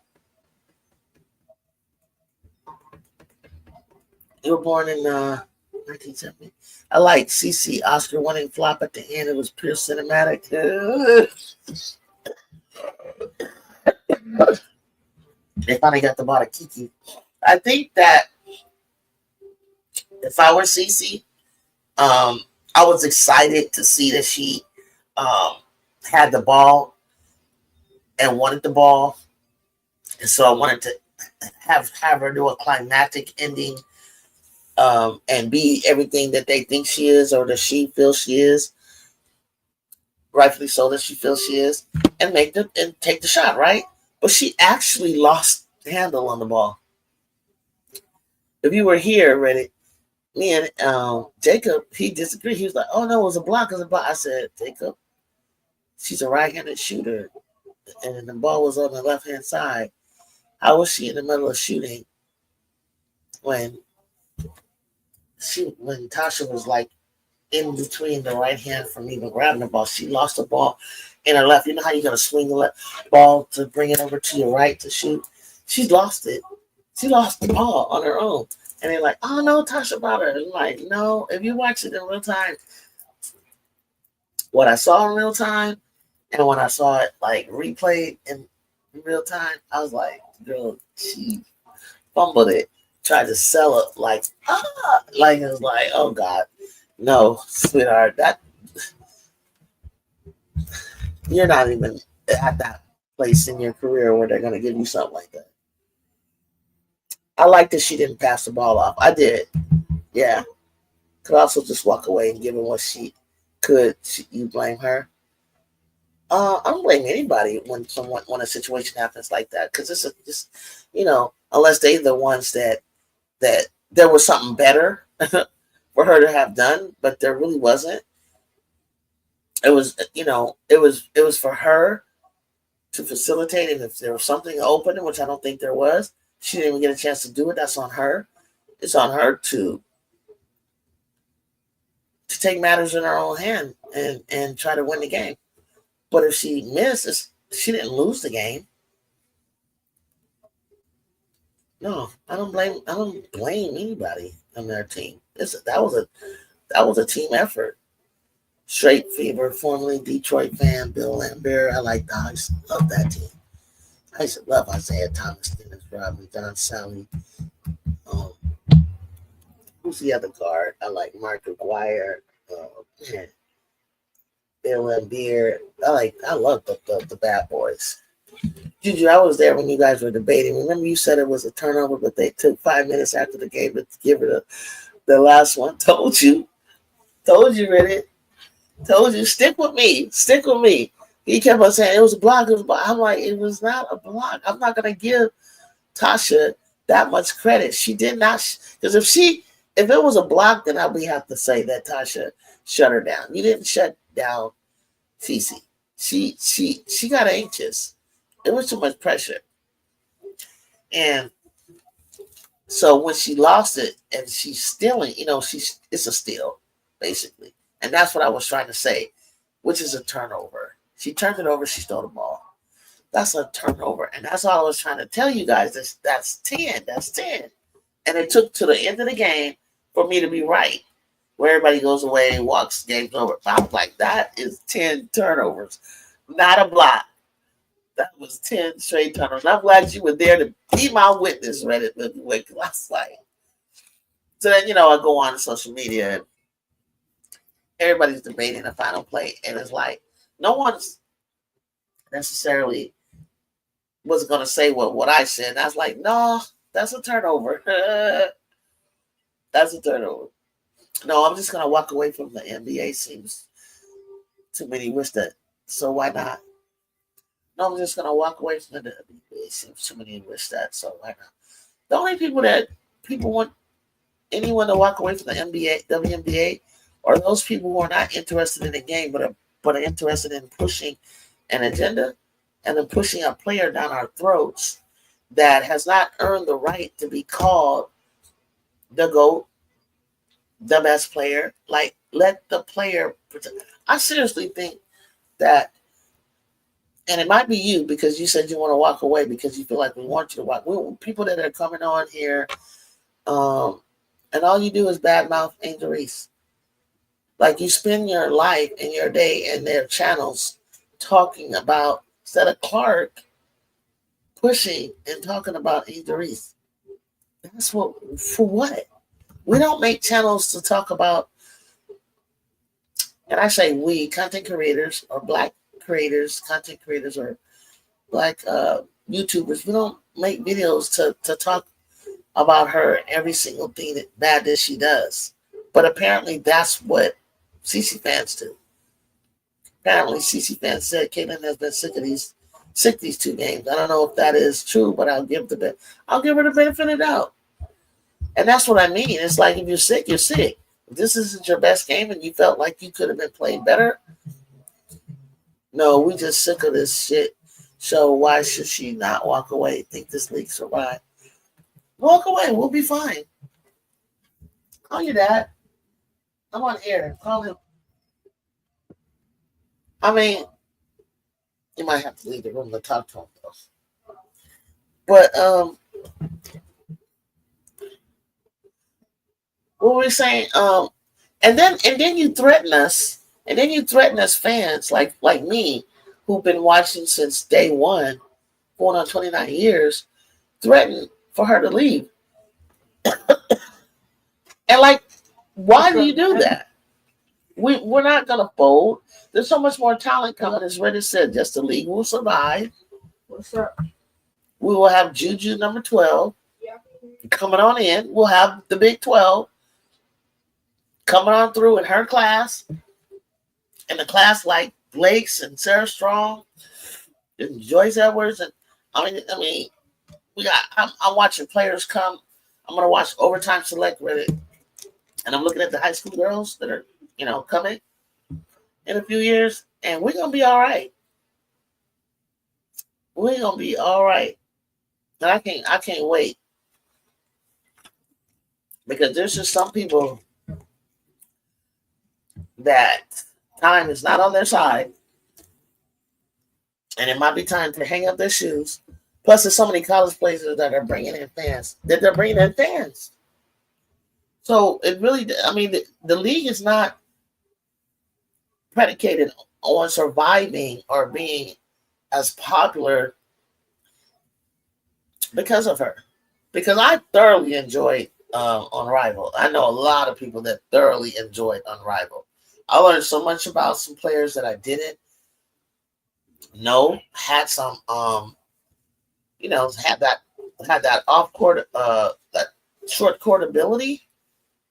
You were born in 1970. I like CC Oscar winning flop at the end. It was pure cinematic. They finally got the ball to Kiki. I think that if I were CC, I was excited to see that she had the ball and wanted the ball, and so I wanted to have her do a climactic ending, and be everything that they think she is or that she feels she is, rightfully so that she feels she is, and take the shot, right? But she actually lost the handle on the ball. If you were here, Reddit, me and Jacob, he disagreed. He was like, "Oh no, it was a block. It was a block." I said, "Jacob, she's a right-handed shooter, and the ball was on the left-hand side. How was she in the middle of shooting when Tasha was like in between the right hand from even grabbing the ball? She lost the ball in her left. You know how you're gonna swing the left ball to bring it over to your right to shoot? She's lost it. She lost the ball on her own." And they're like, "Oh no, Tasha brought her." And like, no, if you watch it in real time, what I saw in real time and when I saw it like replayed in real time, I was like, girl, she fumbled it, tried to sell it like it was like, oh God, no, sweetheart, that you're not even at that place in your career where they're gonna give you something like that. I like that she didn't pass the ball off. I did, yeah. Could also just walk away and give her what she could. You blame her? I don't blame anybody when a situation happens like that, because it's just unless they're the ones that there was something better for her to have done, but there really wasn't. It was it was for her to facilitate, and if there was something open, which I don't think there was, she didn't even get a chance to do it. That's on her. It's on her to take matters in her own hand and try to win the game. But if she misses, she didn't lose the game. No, I don't blame anybody on their team. That was a team effort. Straight Fever, formerly Detroit fan, Bill Lambert. I love that team. I used to love Isaiah Thomas, Dennis Rodman, Don Sally. Um, who's the other guard? I like Mark McGuire. Man, Bill and Beer. I love the bad boys. Juju, I was there when you guys were debating. Remember you said it was a turnover, but they took 5 minutes after the game to give it the last one. Told you, Reddit. Told you, stick with me. Stick with me. He kept on saying it was a block. It was a block. I'm like, it was not a block. I'm not going to give Tasha that much credit. She did not. Because if it was a block, then we have to say that Tasha shut her down. You didn't shut down Cece. She got anxious. It was too much pressure. And so when she lost it and she's stealing, it's a steal, basically. And that's what I was trying to say, which is a turnover. She turned it over, she stole the ball. That's a turnover. And that's all I was trying to tell you guys. That's 10. That's 10. And it took to the end of the game for me to be right. Where everybody goes away and walks, game's over. I was like, that is 10 turnovers. Not a block. That was 10 straight turnovers. I'm glad you were there to be my witness, Reddit. I was like, so then, I go on social media and everybody's debating the final play. And it's like, no one's necessarily was going to say what I said. And I was like, no, that's a turnover. That's a turnover. No, I'm just going to walk away from the NBA. Seems too many wish that. So why not? No, I'm just going to walk away from the NBA. Seems too many wish that. So why not? The only people that people want anyone to walk away from the NBA, WNBA, are those people who are not interested in the game, but are interested in pushing an agenda and then pushing a player down our throats that has not earned the right to be called the GOAT, the best player. Like, let the player protect. I seriously think that, and it might be you because you said you want to walk away because you feel like we want you to walk. People that are coming on here, and all you do is badmouth Angel Reese. Like, you spend your life and your day in their channels talking about, instead of Clark pushing and talking about Angel Reese. That's for what? We don't make channels to talk about, and I say we, content creators or black creators, content creators or black YouTubers. We don't make videos to talk about her every single thing bad that she does. But apparently that's what CC fans do. Apparently CC fans said Caitlyn has been sick of these 2 games. I don't know if that is true, but I'll give her the benefit of the doubt. And that's what I mean. It's like, if you're sick, you're sick. If this isn't your best game and you felt like you could have been playing better, no, we just sick of this shit. So why should she not walk away? Think this league survive? Walk away. We'll be fine. Call your dad. I'm on air. Call him. I mean, you might have to leave the room to talk to him, though. But what were we saying? And then you threaten us, fans like me, who've been watching since day one, going on 29 years, threaten for her to leave. And like, why do you do that? We're not gonna fold. There's so much more talent coming, as Reddit said. Just the league will survive. What's up? We will have Juju number 12 coming on in. We'll have the Big 12 coming on through in her class, and the class like Blake's and Sarah Strong and Joyce Edwards. And I mean, I'm watching players come. I'm gonna watch Overtime Select Reddit, and I'm looking at the high school girls that are coming in a few years, and we're gonna be all right. We're gonna be all right. And I can't wait, because there's just some people that time is not on their side, and it might be time to hang up their shoes. Plus, there's so many college places that are bringing in fans. So it really, the league is not predicated on surviving or being as popular because of her. Because I thoroughly enjoyed Unrivaled. I know a lot of people that thoroughly enjoyed Unrivaled. I learned so much about some players that I didn't know. Had some had that off court that short court ability.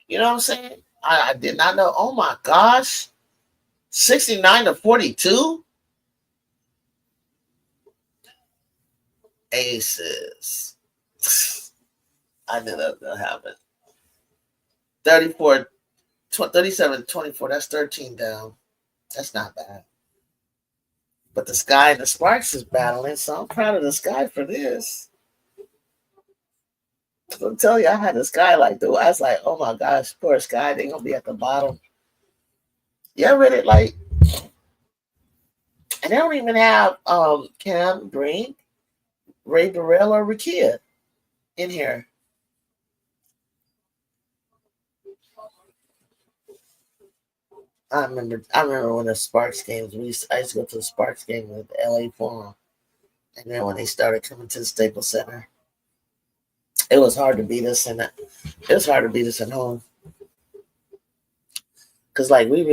You know what I'm saying? I did not know. Oh my gosh. 69-42 aces. I knew that was gonna happen. 34 37-24. That's 13 down. That's not bad. But the Sky and the Sparks is battling, so I'm proud of the Sky for this. I'll tell you, I had the Sky like the I was like, oh my gosh, poor Sky, they gonna be at the bottom. Yeah, really like, and they don't even have Cam Green, Ray Burrell, or Rakia in here. I remember when the Sparks games. I used to go to the Sparks game with the LA Forum, and then when they started coming to the Staples Center, it was hard to beat us, and it was hard to beat us at home. Cause like we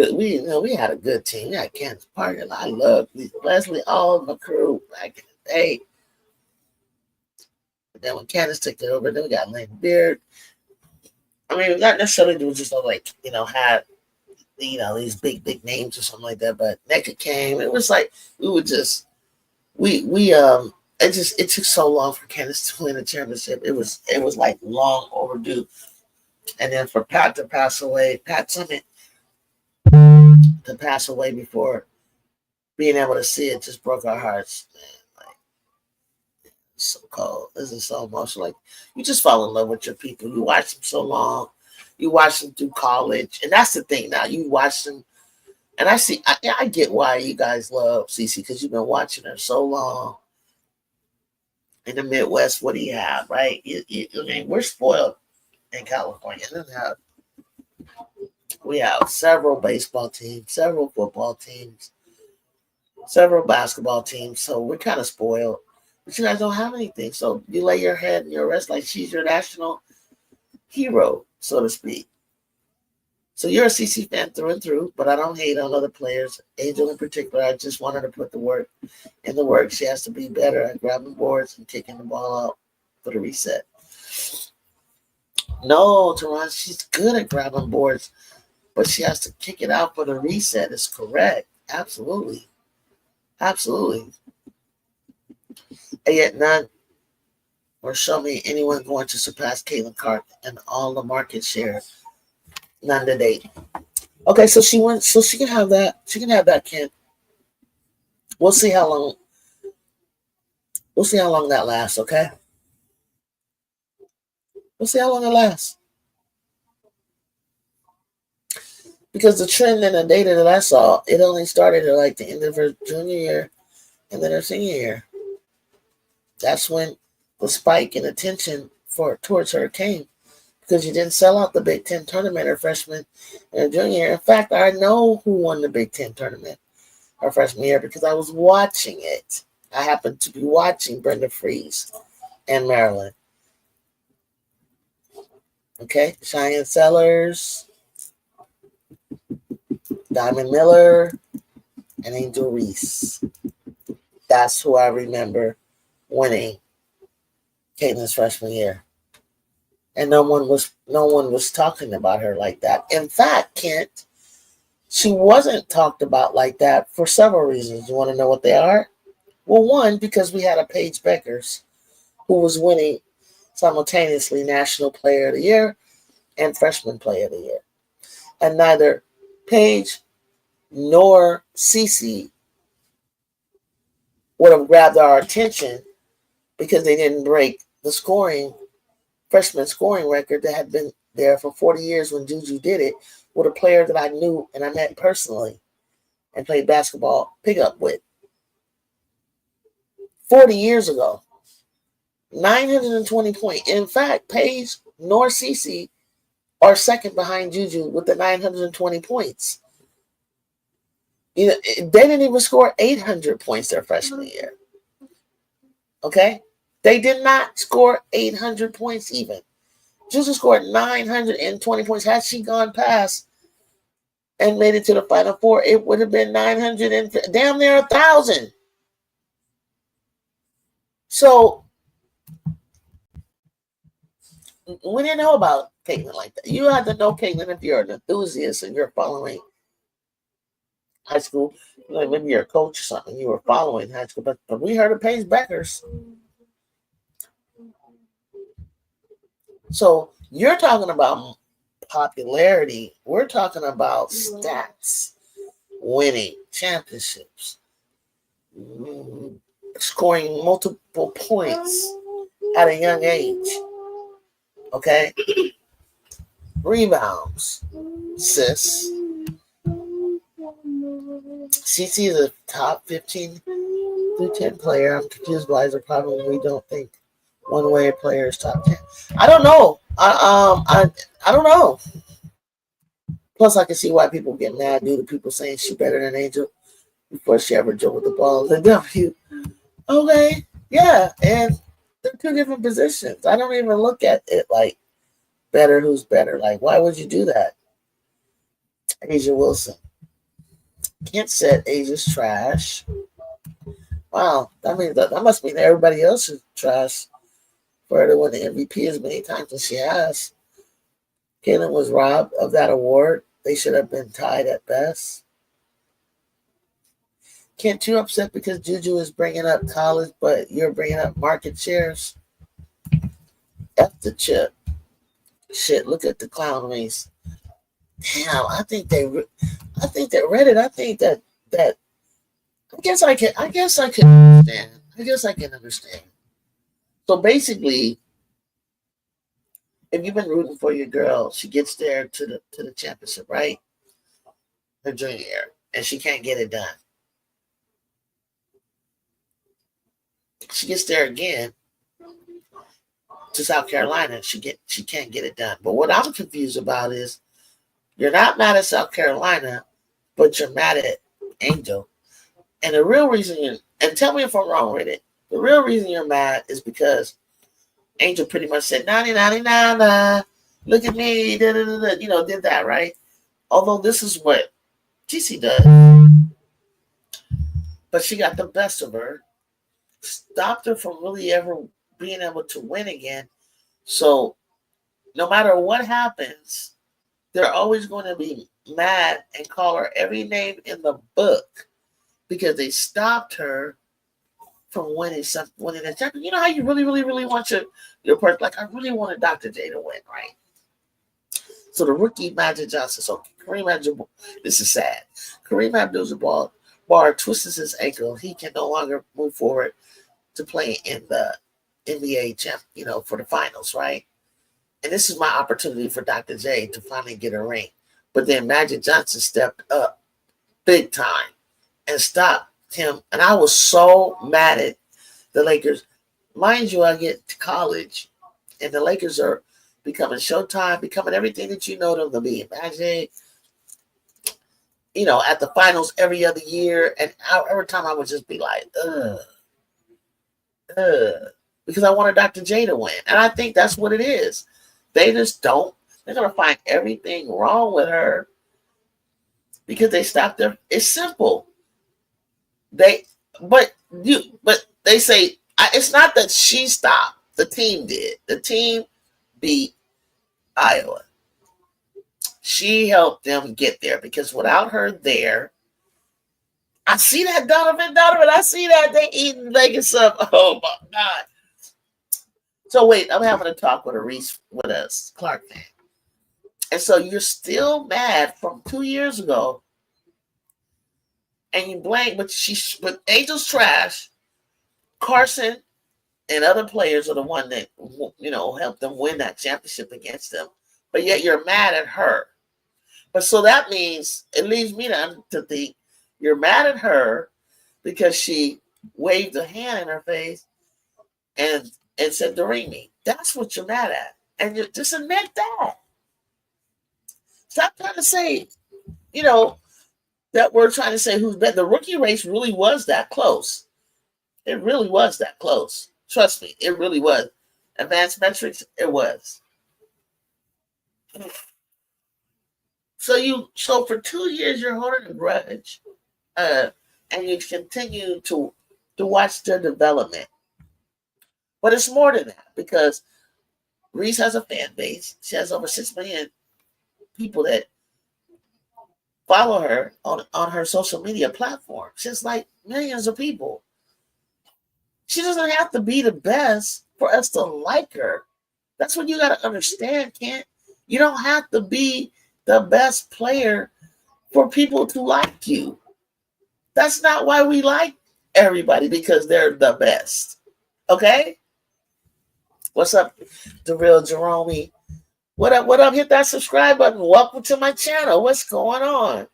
had a good team. We had Candace Parker. I loved Leslie, all of the crew back in the day. But then when Candace took it over, then we got Lane Beard. I mean, not necessarily do just like had these big names or something like that. But NECA came. It was like we would just it took so long for Candace to win the championship. It was like long overdue. And then for Pat to pass away, Pat Summit to pass away before being able to see it just broke our hearts. Man, like it's so cold. This is so emotional. Like you just fall in love with your people. You watch them so long. You watch them through college, and that's the thing. Now you watch them, and I get why you guys love Cece because you've been watching her so long. In the Midwest, what do you have, right? I mean, we're spoiled in California. We have several baseball teams, several football teams, several basketball teams. So we're kind of spoiled. But you guys don't have anything. So you lay your head in your rest like she's your national hero, so to speak. So you're a CC fan through and through, but I don't hate on other players. Angel in particular, I just want her to put the work in the work. She has to be better at grabbing boards and kicking the ball out for the reset. No, Teron, she's good at grabbing boards, but she has to kick it out for the reset. It's correct. Absolutely. Absolutely. And yet none or show me anyone going to surpass Caitlin Clark and all the market share. None to date. Okay, so she went. So she can have that. She can have that, Kent. We'll see how long. We'll see how long that lasts. Okay. We'll see how long it lasts. Because the trend and the data that I saw, it only started at like the end of her junior year and then her senior year. That's when the spike in attention towards her came. Because you didn't sell out the Big Ten tournament her freshman and junior year. In fact, I know who won the Big Ten tournament her freshman year because I was watching it. I happened to be watching Brenda Freeze and Maryland. Okay, Cheyenne Sellers, Diamond Miller, and Angel Reese. That's who I remember winning Caitlin's freshman year. And no one was talking about her like that. In fact, Kent, she wasn't talked about like that for several reasons. You want to know what they are? Well, one, because we had a Paige Beckers who was winning simultaneously National Player of the Year and Freshman Player of the Year. And neither Paige nor Cece would have grabbed our attention because they didn't break the freshman scoring record that had been there for 40 years when Juju did it with a player that I knew and I met personally and played basketball pickup with. 40 years ago. 920 points. In fact, Paige nor Cece are second behind Juju with the 920 points. You know, they didn't even score 800 points their freshman year. Okay? They did not score 800 points even. Juju scored 920 points. Had she gone past and made it to the Final Four, it would have been 900 and damn near 1,000. So we didn't know about Caitlin like that. You had to know Caitlin if you're an enthusiast and you're following high school. Like maybe you're a coach or something, you were following high school. But we heard of Paige Beckers. So you're talking about popularity. We're talking about stats, winning championships, scoring multiple points at a young age. Okay? Rebounds, assists. CC is a top 15 through 10 player. I'm confused why is a problem. We don't think one way a player is top 10. I don't know. I don't know. Plus, I can see why people get mad due to people saying she's better than Angel before she ever dribbled the ball. The W. Okay, yeah, and they're two different positions. I don't even look at it like better who's better. Like, why would you do that? Asia Wilson. Kent said Asia's trash. Wow, that means that must mean everybody else is trash for her to win the MVP as many times as she has. Caitlin was robbed of that award. They should have been tied at best. Kent, too upset because Juju is bringing up college, but you're bringing up market shares. F the chip. Shit, look at the clown race. Damn, I think that Reddit. I think that I guess I can understand. So basically, if you've been rooting for your girl, she gets there to the championship, right? Her junior year, and she can't get it done. She gets there again to South Carolina. She can't get it done. But what I'm confused about is you're not mad at South Carolina, but you're mad at Angel. And the real reason and tell me if I'm wrong with it, the real reason you're mad is because Angel pretty much said, "Nah, look at me, da, da, da, da," did that, right? Although this is what GC does. But she got the best of her, stopped her from really ever being able to win again. So no matter what happens, they're always going to be mad and call her every name in the book because they stopped her from winning a champion. You know how you really, really, really want your person, like I really wanted Dr. J to win, right? So the rookie Magic Johnson, so Kareem Abdul, this is sad. Kareem Abdul-Jabbar twists his ankle. He can no longer move forward to play in the NBA champ, for the finals, right? And this is my opportunity for Dr. J to finally get a ring. But then Magic Johnson stepped up big time and stopped him. And I was so mad at the Lakers. Mind you, I get to college and the Lakers are becoming Showtime, becoming everything that you know them to be. Magic, at the finals every other year. And every time I would just be like, ugh. Because I wanted Dr. J to win. And I think that's what it is. They just don't. They're going to find everything wrong with her because they stopped her. It's simple. But they say it's not that she stopped. The team did. The team beat Iowa. She helped them get there because without her there, I see that Donovan. I see that they eating Vegas up. Oh my God. So wait, I'm having a talk with a Clark fan. And so you're still mad from 2 years ago. And you blame, but Angel's trash. Carson and other players are the one that helped them win that championship against them. But yet you're mad at her. But so that means it leaves me to think you're mad at her because she waved a hand in her face and said to ring me. That's what you're mad at. And you just admit that. Stop trying to say, that we're trying to say who's better. The rookie race really was that close. It really was that close. Trust me, it really was. Advanced metrics, it was. So for 2 years you're holding a grudge, and you continue to watch their development. But it's more than that because Reese has a fan base. She has over 6 million people that follow her on her social media platform. She has like millions of people. She doesn't have to be the best for us to like her. That's what you got to understand, Kent. You don't have to be the best player for people to like you. That's not why we like everybody, because they're the best. Okay? What's up, the real Jerome? What up? What up? Hit that subscribe button. Welcome to my channel. What's going on?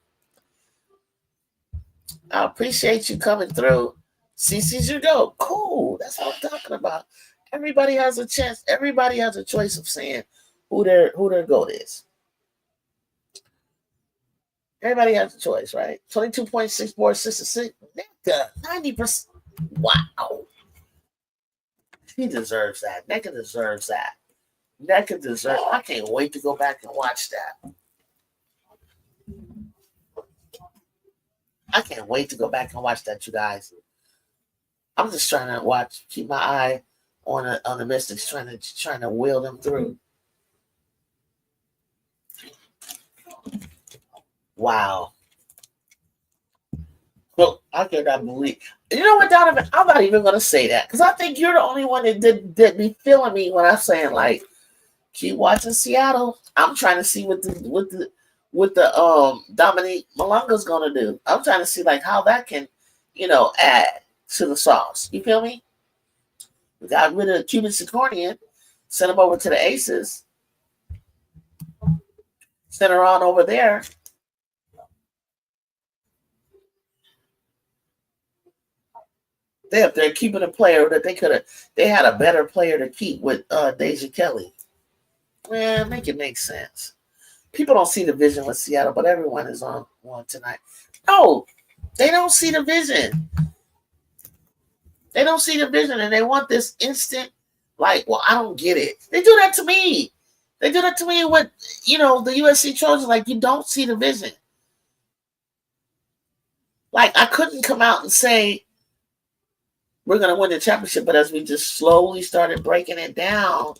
I appreciate you coming through. CC's your goat. Cool. That's what I'm talking about. Everybody has a chance. Everybody has a choice of saying who their goat is. Everybody has a choice, right? 22.6 boards, 66. Nigga, 90%. Wow. He deserves that. NECA deserves that. NECA deserves. I can't wait to go back and watch that. I can't wait to go back and watch that, you guys. I'm just trying to watch, keep my eye on the Mystics, trying to wheel them through. Wow. Well, I cannot believe. You know what, Donovan? I'm not even gonna say that because I think you're the only one that did be feeling me when I'm saying like, keep watching Seattle. I'm trying to see what the Dominique Malonga's gonna do. I'm trying to see like how that can, add to the sauce. You feel me? We got rid of Cuban Sicornian, sent him over to the Aces, sent her on over there. They're keeping a player that they had a better player to keep with Deja Kelly. Man, make it make sense. People don't see the vision with Seattle, but everyone is on one tonight. No, they don't see the vision. They don't see the vision, and they want this instant, like, well, I don't get it. They do that to me. They do that to me with, the USC Trojans. Like, you don't see the vision. Like, I couldn't come out and say we're going to win the championship, but as we just slowly started breaking it down,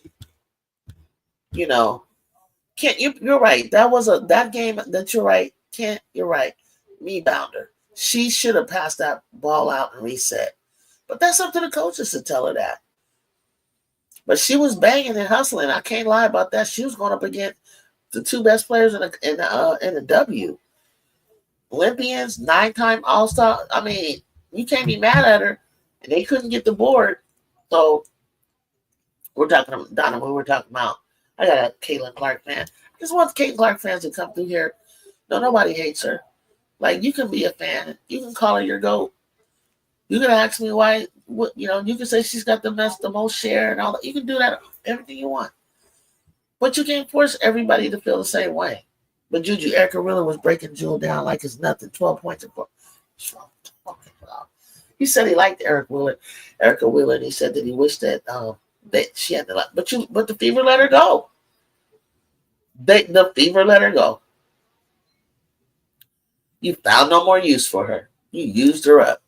Kent, you're right. That game that you're right. Kent, you're right. Me Bounder. She should have passed that ball out and reset. But that's up to the coaches to tell her that. But she was banging and hustling. I can't lie about that. She was going up against the two best players in the W. Olympians, 9-time All-Star. I mean, you can't be mad at her. And they couldn't get the board. So we're talking about Donovan. We're talking about. I got a Caitlin Clark fan. I just want Caitlin Clark fans to come through here. No, nobody hates her. Like, you can be a fan. You can call her your GOAT. You can ask me why. You can say she's got the most share and all that. You can do that, everything you want. But you can't force everybody to feel the same way. But Juju, Erica Wheeler was breaking Jewel down like it's nothing. 12 points. He said he liked Erica Wheeler, and he said that he wished that she had to like. But the Fever let her go. The Fever let her go. You found no more use for her. You used her up.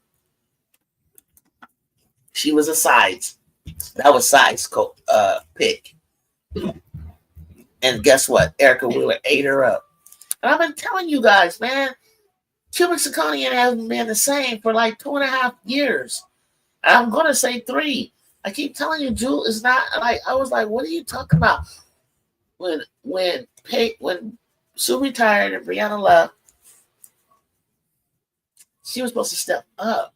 She was a sides. That was sides pick. And guess what? Erica Wheeler ate her up. And I've been telling you guys, man, Cuban Sicornian hasn't been the same for like 2.5 years. And I'm going to say 3. I keep telling you, Jewel is not like, I was like, what are you talking about? When Sue retired and Brianna left, she was supposed to step up.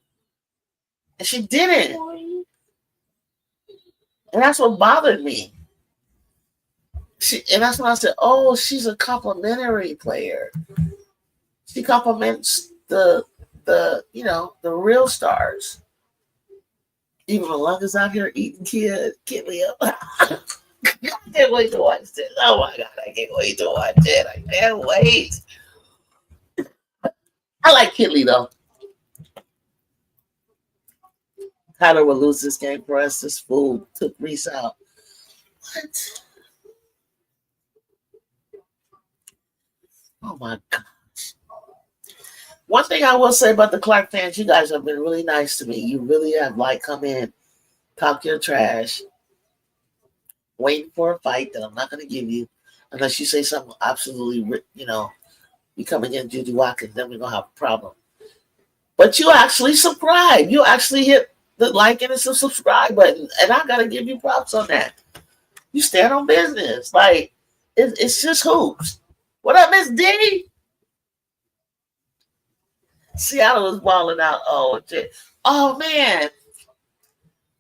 And she didn't. And that's what bothered me. And that's when I said, oh, she's a complimentary player. She compliments the real stars. Even Malonga's out here eating Kitley up. I can't wait to watch this. Oh my God, I can't wait to watch it. I can't wait. I like Kitley though. Tyler will lose this game for us. This fool took Reese out. What? Oh my gosh. One thing I will say about the Clark fans, you guys have been really nice to me. You really have like come in, talk your trash, waiting for a fight that I'm not going to give you unless you say something absolutely, you come against Juju Watkins, then we're going to have a problem. But you actually subscribe. You actually hit the like and the subscribe button. And I got to give you props on that. You stand on business. Like, it's just hoops. What up, Miss D? Seattle is balling out. Oh, shit. Oh, man.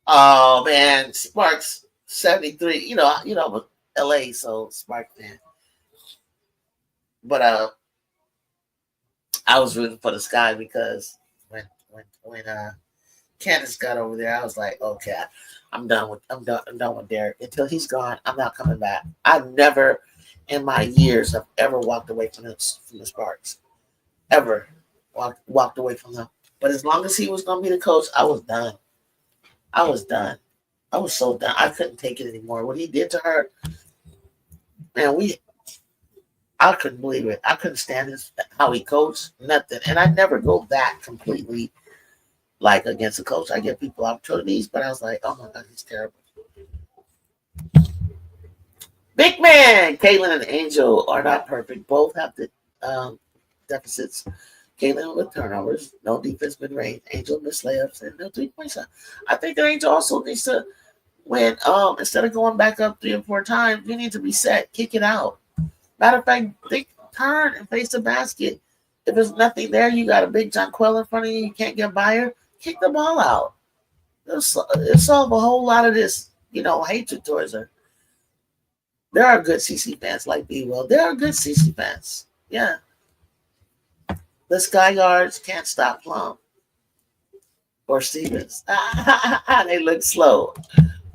Oh, man. Sparks 73. You know, I'm a LA, so Spark fan. But I was rooting for the Sky because when Candace got over there, I was like, okay, I'm done with Derek. Until he's gone, I'm not coming back. I never in my years have ever walked away from the Sparks. Ever walked away from them. But as long as he was gonna be the coach, I was done. I was done. I was so done. I couldn't take it anymore. What he did to her, man, I couldn't believe it. I couldn't stand how he coached, nothing. And I never go that completely like against a coach. I give people opportunities, but I was like, oh my God, he's terrible. Big man, Caitlin and Angel are not perfect. Both have the deficits. Caitlin with turnovers, no defense mid-range. Angel missed layups and no 3-point shot. I think that Angel also needs to win. Instead of going back up 3 or 4 times, you need to reset, kick it out. Matter of fact, turn and face the basket. If there's nothing there, you got a big Jonquel in front of you, you can't get by her, kick the ball out. It'll solve a whole lot of this, hatred towards her. There are good CC fans like B. Will. There are good CC fans. Yeah. The Sky Guards can't stop Plum or Stevens. They look slow.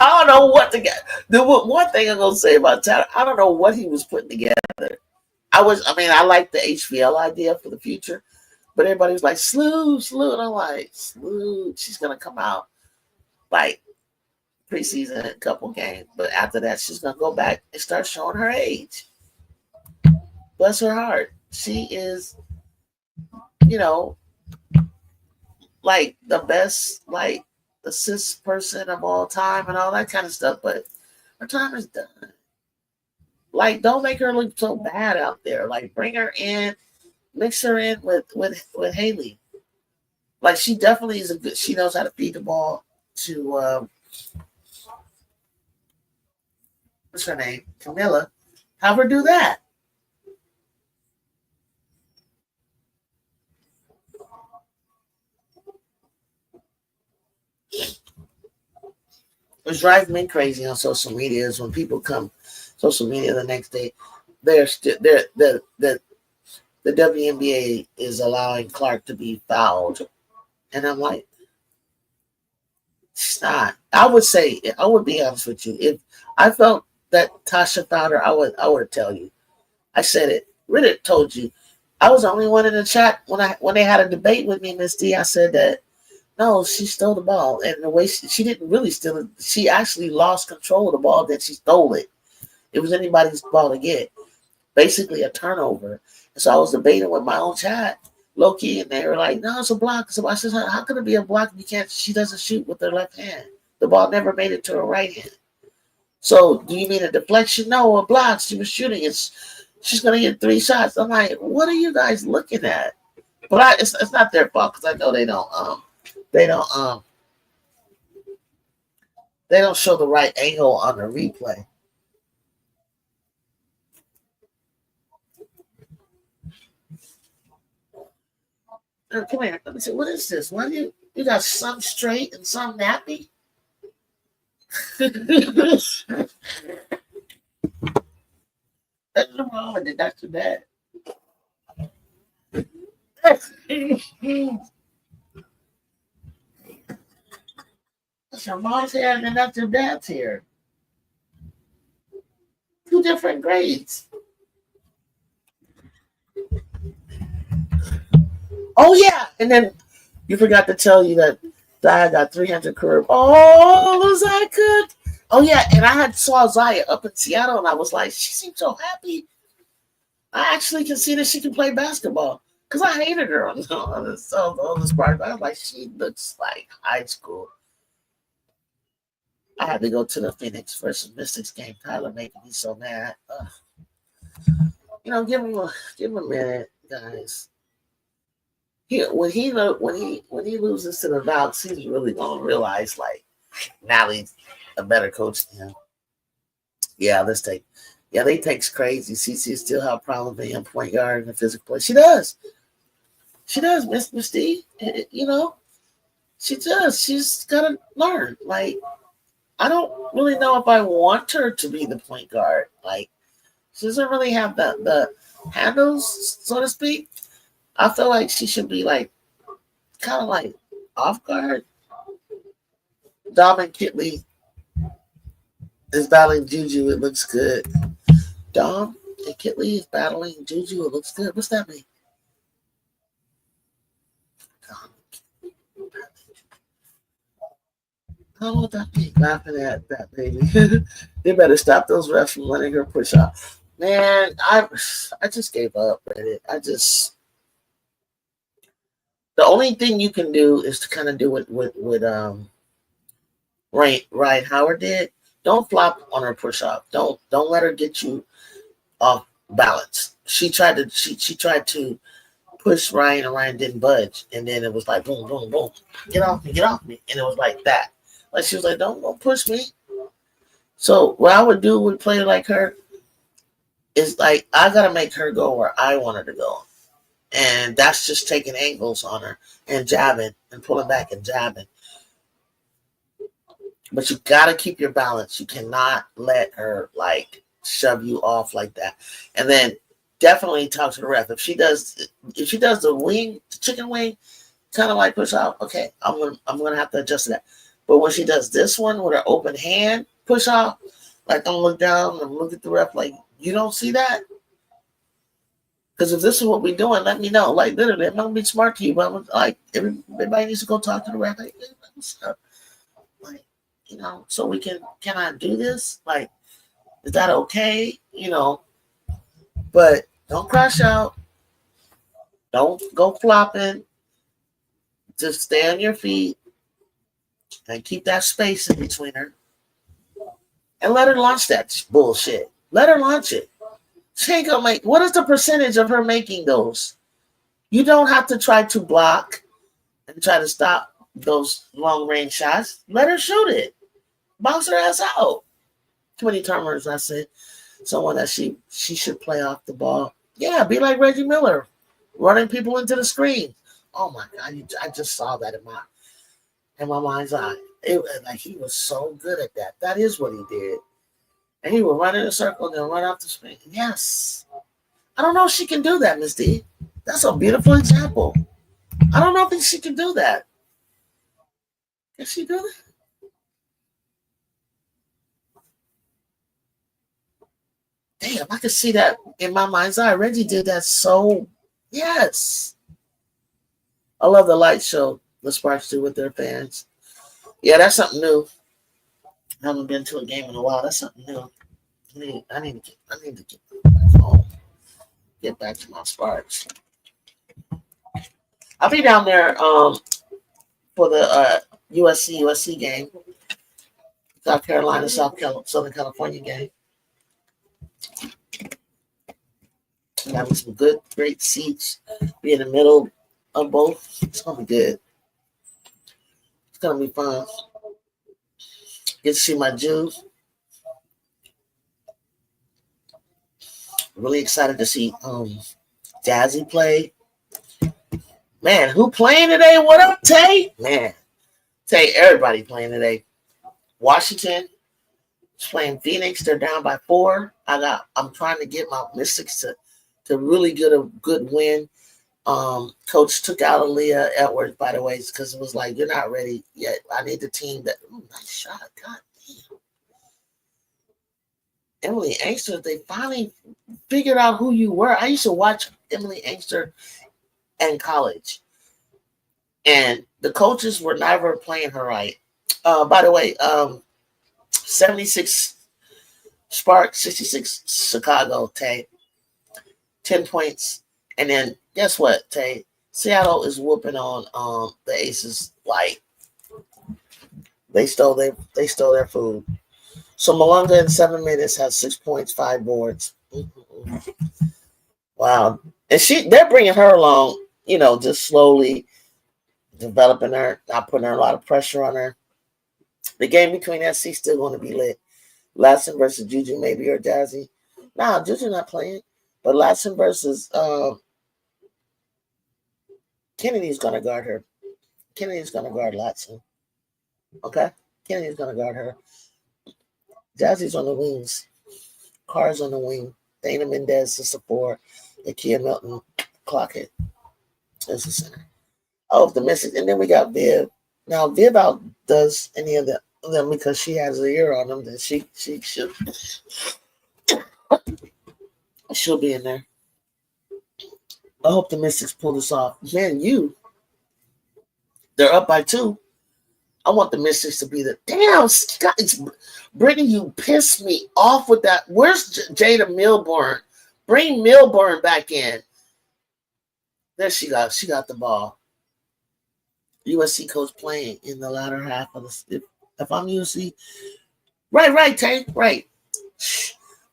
I don't know what to get. The one thing I'm gonna say about Tyler, I don't know what he was putting together. I like the HVL idea for the future, but everybody was like, Slew, and I'm like, Slew, she's gonna come out like preseason a couple games, but after that, she's gonna go back and start showing her age. Bless her heart. She is, like the best, like assist person of all time and all that kind of stuff, but her time is done. Like, don't make her look so bad out there. Like, bring her in, mix her in with Haley. Like, she definitely is she knows how to feed the ball to what's her name? Camilla. Have her do that. What's driving me crazy on social media is when people come social media the next day, the WNBA is allowing Clark to be fouled, and I'm like, it's not. I would be honest with you. If I felt that Tasha fouled her, I would tell you. I said it. Reddit told you. I was the only one in the chat when they had a debate with me, Miss D. I said that. No, she stole the ball, and the way she didn't really steal it, she actually lost control of the ball. Then she stole it. It was anybody's ball to get, basically a turnover. And so I was debating with my own chat, low key, and they were like, "No, it's a block." So I said, "How could it be a block? You can't. She doesn't shoot with her left hand. The ball never made it to her right hand. So do you mean a deflection? No, a block. She was shooting. She's gonna get 3 shots." I'm like, "What are you guys looking at?" But it's not their fault because I know they don't show the right angle on the replay. Come here. Let me see. What is this? Why do you got some straight and some nappy? That's wrong with it. That's too bad. That's your mom's hair and then that's your dad's hair. 2 different grades. Oh, yeah. And then you forgot to tell you that Zaya got 300 career. Oh, Zaya could. Oh, yeah. And I saw Zaya up in Seattle and I was like, she seemed so happy. I actually can see that she can play basketball. Because I hated her on this part. I was like, she looks like high school. I had to go to the Phoenix versus Mystics game. Tyler making me so mad. Give him a minute, guys. When he loses to the Valks, he's really gonna realize like Nally's a better coach than him. Yeah, they takes crazy. CC still have a problem with him point guard and the physical play. She does, Miss D. She does. She's gotta learn. Like, I don't really know if I want her to be the point guard. Like, she doesn't really have the handles, so to speak. I feel like she should be like kind of like off guard. Dom and Kitley is battling Juju. It looks good. Dom and Kitley is battling Juju. It looks good. What's that mean? I don't know what that means. Laughing at that baby. They better stop those refs from letting her push off. Man, I just gave up, Reddit. The only thing you can do is to kind of do it with Ryan Howard did. Don't flop on her push off. Don't let her get you off balance. She tried to push Ryan and Ryan didn't budge, and then it was like boom, boom, boom. Get off me, and it was like that. Like she was like, don't push me. So what I would do with a player like her is like I gotta make her go where I want her to go. And that's just taking angles on her and jabbing and pulling back and jabbing. But you gotta keep your balance. You cannot let her like shove you off like that. And then definitely talk to the ref. If she does the chicken wing, kind of like push off, okay, I'm gonna have to adjust to that. But when she does this one with her open hand push off, like don't look down and look at the ref like you don't see that. Because if this is what we're doing, let me know. Like literally, I'm gonna be smart to you, but I'm like everybody needs to go talk to the ref. Like, hey, what's up? Like, so we can I do this? Like, is that okay? But don't crash out. Don't go flopping. Just stay on your feet and keep that space in between her. And let her launch that bullshit. Let her launch it. She ain't gonna make. What is the percentage of her making those? You don't have to try to block and try to stop those long range shots. Let her shoot it. Bounce her ass out. Too many turnovers. I said someone that she should play off the ball. Yeah, be like Reggie Miller, running people into the screen. Oh my God, I just saw that in my mind's eye. Like he was so good at that. That is what he did. And he would run in a circle and then run off the screen. Yes. I don't know if she can do that, Miss D. That's a beautiful example. I don't know if she can do that. Can she do that? Damn, I could see that in my mind's eye. Reggie did that so, yes. I love the light show the Sparks do with their fans. Yeah, that's something new. I haven't been to a game in a while. That's something new. I need to get back home. Get back to my Sparks. I'll be down there for the USC game. South Carolina, Southern California game. Having some great seats. Be in the middle of both. It's gonna be good. It's gonna be fun. Get to see my Jews. Really excited to see Jazzy play. Man, who playing today? What up, Tay? Man, Tay, everybody playing today. Washington is playing Phoenix. They're down by 4. I'm trying to get my Mystics to really get a good win. Coach took out Aaliyah Edwards, by the way, because it was like, you're not ready yet. I need the team that. Ooh, nice shot. God damn. Emily Angster, they finally figured out who you were. I used to watch Emily Angster in college, and the coaches were never playing her right. By the way, 76 Sparks, 66 Chicago, Tay. 10 points. And then guess what, Tay? Seattle is whooping on the Aces like they stole their food. So Malunga in 7 minutes has 6 points, 5 boards. Wow. And they're bringing her along, just slowly developing her, not putting a lot of pressure on her. The game between SC still going to be lit. Latson versus Juju, maybe, or Jazzy. Nah, Juju not playing. But Latson versus Kennedy's going to guard her. Kennedy's going to guard Latson. Okay? Kennedy's going to guard her. Jazzy's on the wings. Carr's on the wing. Dana Mendez is the 4. Akia Milton, clock it. Is the center. Oh, the message. And then we got Viv. Now, Viv outdoes any of them because she has a year on them. Then she'll be in there. I hope the Mystics pull this off. Man, they're up by 2. I want the Mystics to be the damn Scott. Brittany, you pissed me off with that. Where's Jada Milburn? Bring Milburn back in. There she got the ball. USC coach playing in the latter half of the. If I'm USC, right, Tank, right.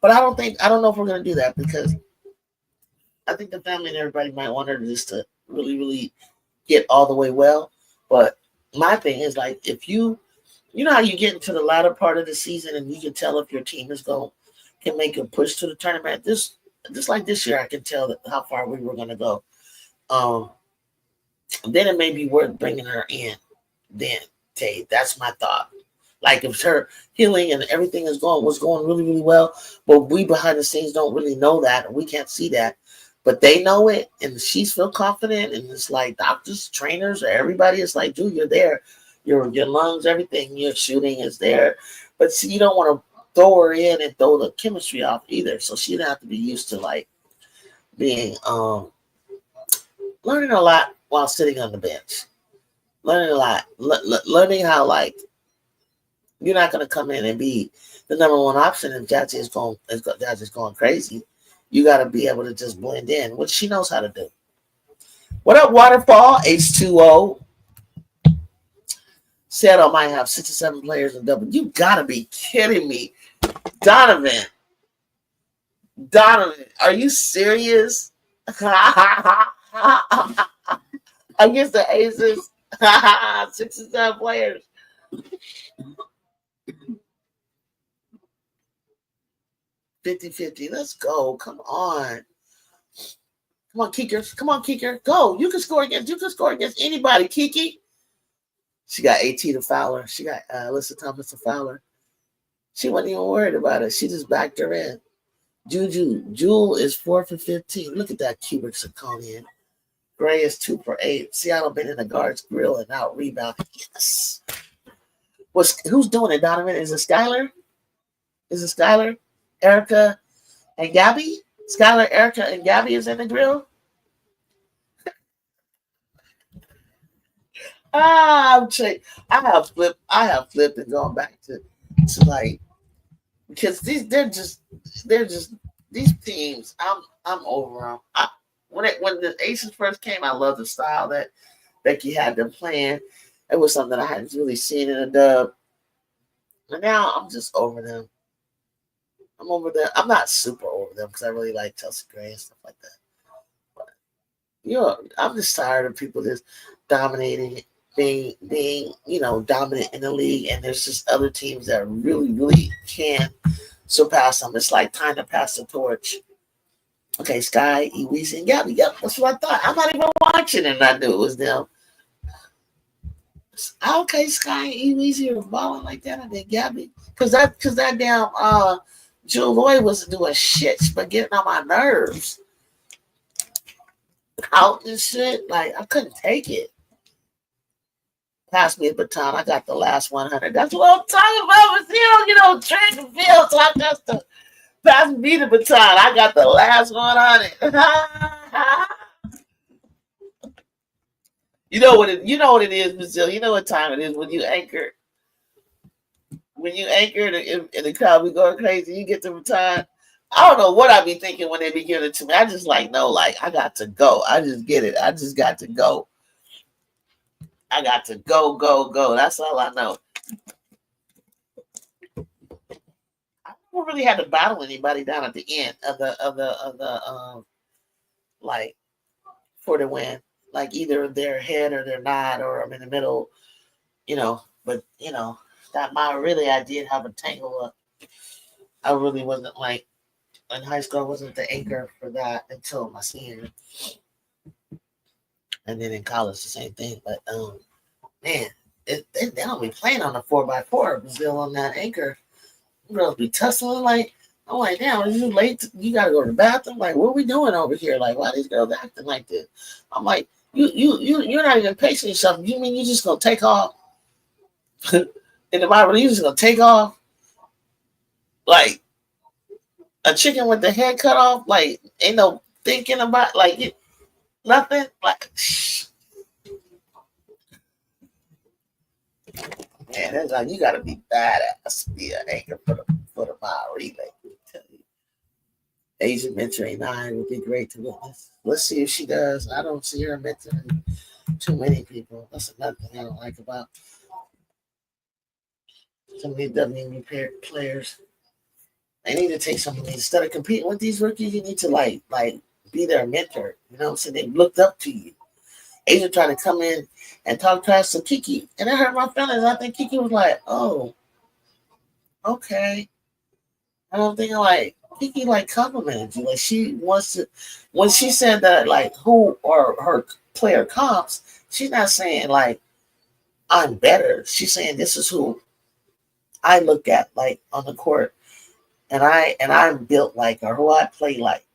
But I don't know if we're gonna do that because I think the family and everybody might want her just to really, really get all the way well. But my thing is like if you know how you get into the latter part of the season and you can tell if your team can make a push to the tournament. Just like this year, I can tell how far we were going to go. Then it may be worth bringing her in. Then, Tay, that's my thought. Like if her healing and everything was going really, really well, but we behind the scenes don't really know that, and we can't see that. But they know it, and she's feel confident, and it's like doctors, trainers, everybody is like, dude, you're there. Your lungs, everything, your shooting is there. But see, you don't want to throw her in and throw the chemistry off either. So she'd have to be used to like being learning a lot while sitting on the bench. Learning a lot. Learning how like you're not gonna come in and be the number one option if Jazzy is going crazy. You gotta be able to just blend in, which she knows how to do. What up, Waterfall? H2O. Seattle might have 6 or 7 players in double. You gotta be kidding me. Donovan, are you serious? Against the Aces, 6 or 7 players. 50-50. Let's go. Come on. Come on, Kicker. Go. You can score against anybody, Kiki. She got 18 to Fowler. She got Alyssa Thomas to Fowler. She wasn't even worried about it. She just backed her in. Jewel is 4 for 15. Look at that cubic zirconian. Gray is 2 for 8. Seattle been in the guards grill and out rebound. Yes. Who's doing it, Donovan? Is it Skylar? Erica and Gabby? Skylar, Erica, and Gabby is in the grill? I have flipped and gone back to like because these these teams. I'm over them. When the Aces first came, I loved the style that Becky had them playing. It was something I hadn't really seen in a dub. But now I'm just over them. I'm over them. I'm not super over them because I really like Chelsea Gray and stuff like that. But I'm just tired of people just dominating, being dominant in the league, and there's just other teams that really, really can surpass them. It's like time to pass the torch. Okay, Sky, Iwisi, and Gabby. Yep, that's what I thought. I'm not even watching, and I knew it was them. Okay, Sky and Iwisi are balling like that, and then Gabby, because that damn Jewel Lloyd was doing shit, but getting on my nerves. Out and shit, like I couldn't take it. Pass me a baton. I got the last 100. That's what I'm talking about. But track and field. So I got to pass me the baton. I got the last 100. You know what it is, Brazil. You know what time it is when you anchor. When you anchor and the crowd be going crazy, you get the baton. I don't know what I be thinking when they be giving it to me. I just like, no, like, I got to go. I just get it. I just got to go. I got to go, go, go. That's all I know. I don't really have to battle anybody down at the end of the like for the win. Like either they're ahead or they're not, or I'm in the middle, But that my really I did have a tangle up. I really wasn't like in high school. I wasn't the anchor for that until my senior, and then in college the same thing. But man, they don't be playing on the 4x4 Brazil on that anchor. Girls be tussling like. I'm like, damn, are you late? You gotta go to the bathroom. Like, what are we doing over here? Like, why these girls acting like this? I'm like, you're not even pacing yourself. You mean you just gonna take off? In the Bible, you just gonna take off like a chicken with the head cut off? Like, ain't no thinking about nothing. Like, man, that's like you gotta be badass to be an anchor for the mile relay. Asian mentoring 9 would be great to witness. Let's see if she does. I don't see her mentoring too many people. That's another thing I don't like about some of these WNBA players. They need to take some of these instead of competing with these rookies. You need to like be their mentor. You know what I'm saying? They looked up to you. Asia tried to come in and talk trash to Kiki, and it hurt my feelings. I think Kiki was like, "Oh, okay." And I'm thinking like Kiki like complimented you. Like she wants to when she said that like who or her player comps, she's not saying like I'm better. She's saying this is who I look at like on the court and I'm built like or who I play like.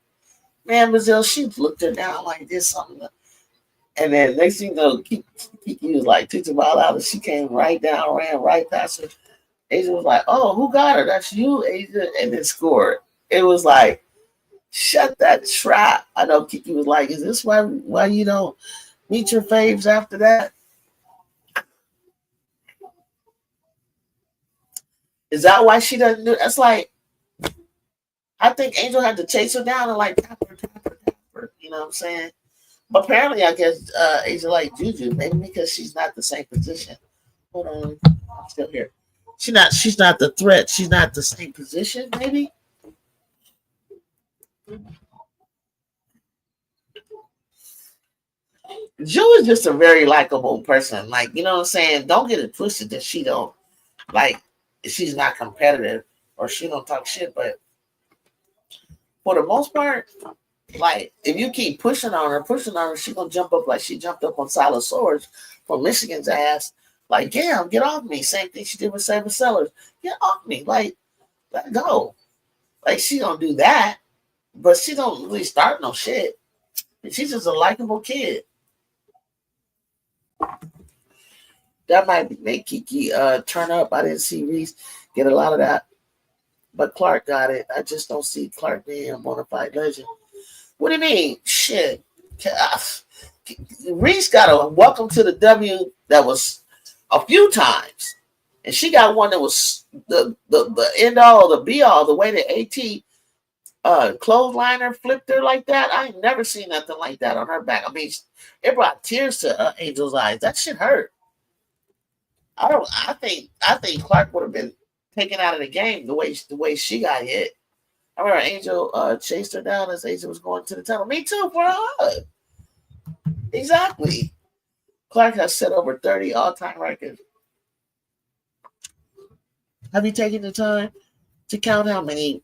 Man, Brazil, she looked her down like this something. And then next thing you know, Kiki was like took the ball out and she came right down, ran right past her. Asia was like, "Oh, who got her? That's you, Asia," and then scored. It was like, shut that trap. I know Kiki was like, "Is this why you don't meet your faves after that? Is that why she doesn't do?" That's like, I think Angel had to chase her down and like tap her, tap her, tap her. You know what I'm saying? But apparently, I guess Angel like Juju, maybe because she's not the same position. Hold on, I'm still here. She's not the threat. She's not the same position. Maybe. Ju is just a very likable person. Like, you know what I'm saying? Don't get it twisted that she don't like she's not competitive or she don't talk shit, but for the most part, like if you keep pushing on her, she gonna jump up like she jumped up on Silas Swords from Michigan's ass. Like, damn, get off me. Same thing she did with Saber Sellers. Get off me. Like, let go. Like she don't do that, but she don't really start no shit. She's just a likable kid. That might make Kiki turn up. I didn't see Reese get a lot of that, but Clark got it. I just don't see Clark being a bona fide legend. What do you mean? Shit. Reese got a welcome to the W that was a few times. And she got one that was the end all, the be all, the way the AT clothesliner flipped her like that. I ain't never seen nothing like that on her back. I mean, it brought tears to Angel's eyes. That shit hurt. I think Clark would have been taken out of the game the way she got hit. I remember Angel chased her down as Angel was going to the tunnel. Me too, for a hug. Exactly. Clark has set over 30 all-time records. Have you taken the time to count how many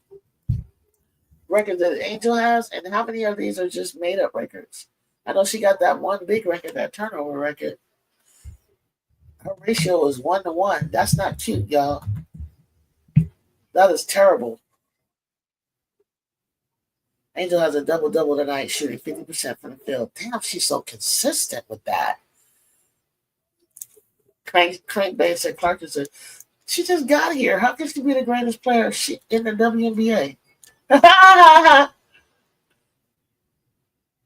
records that Angel has and how many of these are just made-up records? I know she got that one big record, that turnover record. Her ratio is 1-to-1. That's not cute, y'all. That is terrible. Angel has a double-double tonight, shooting 50% from the field. Damn, she's so consistent with that. Crank Bay said Clark is she just got here. How can she be the greatest player in the WNBA?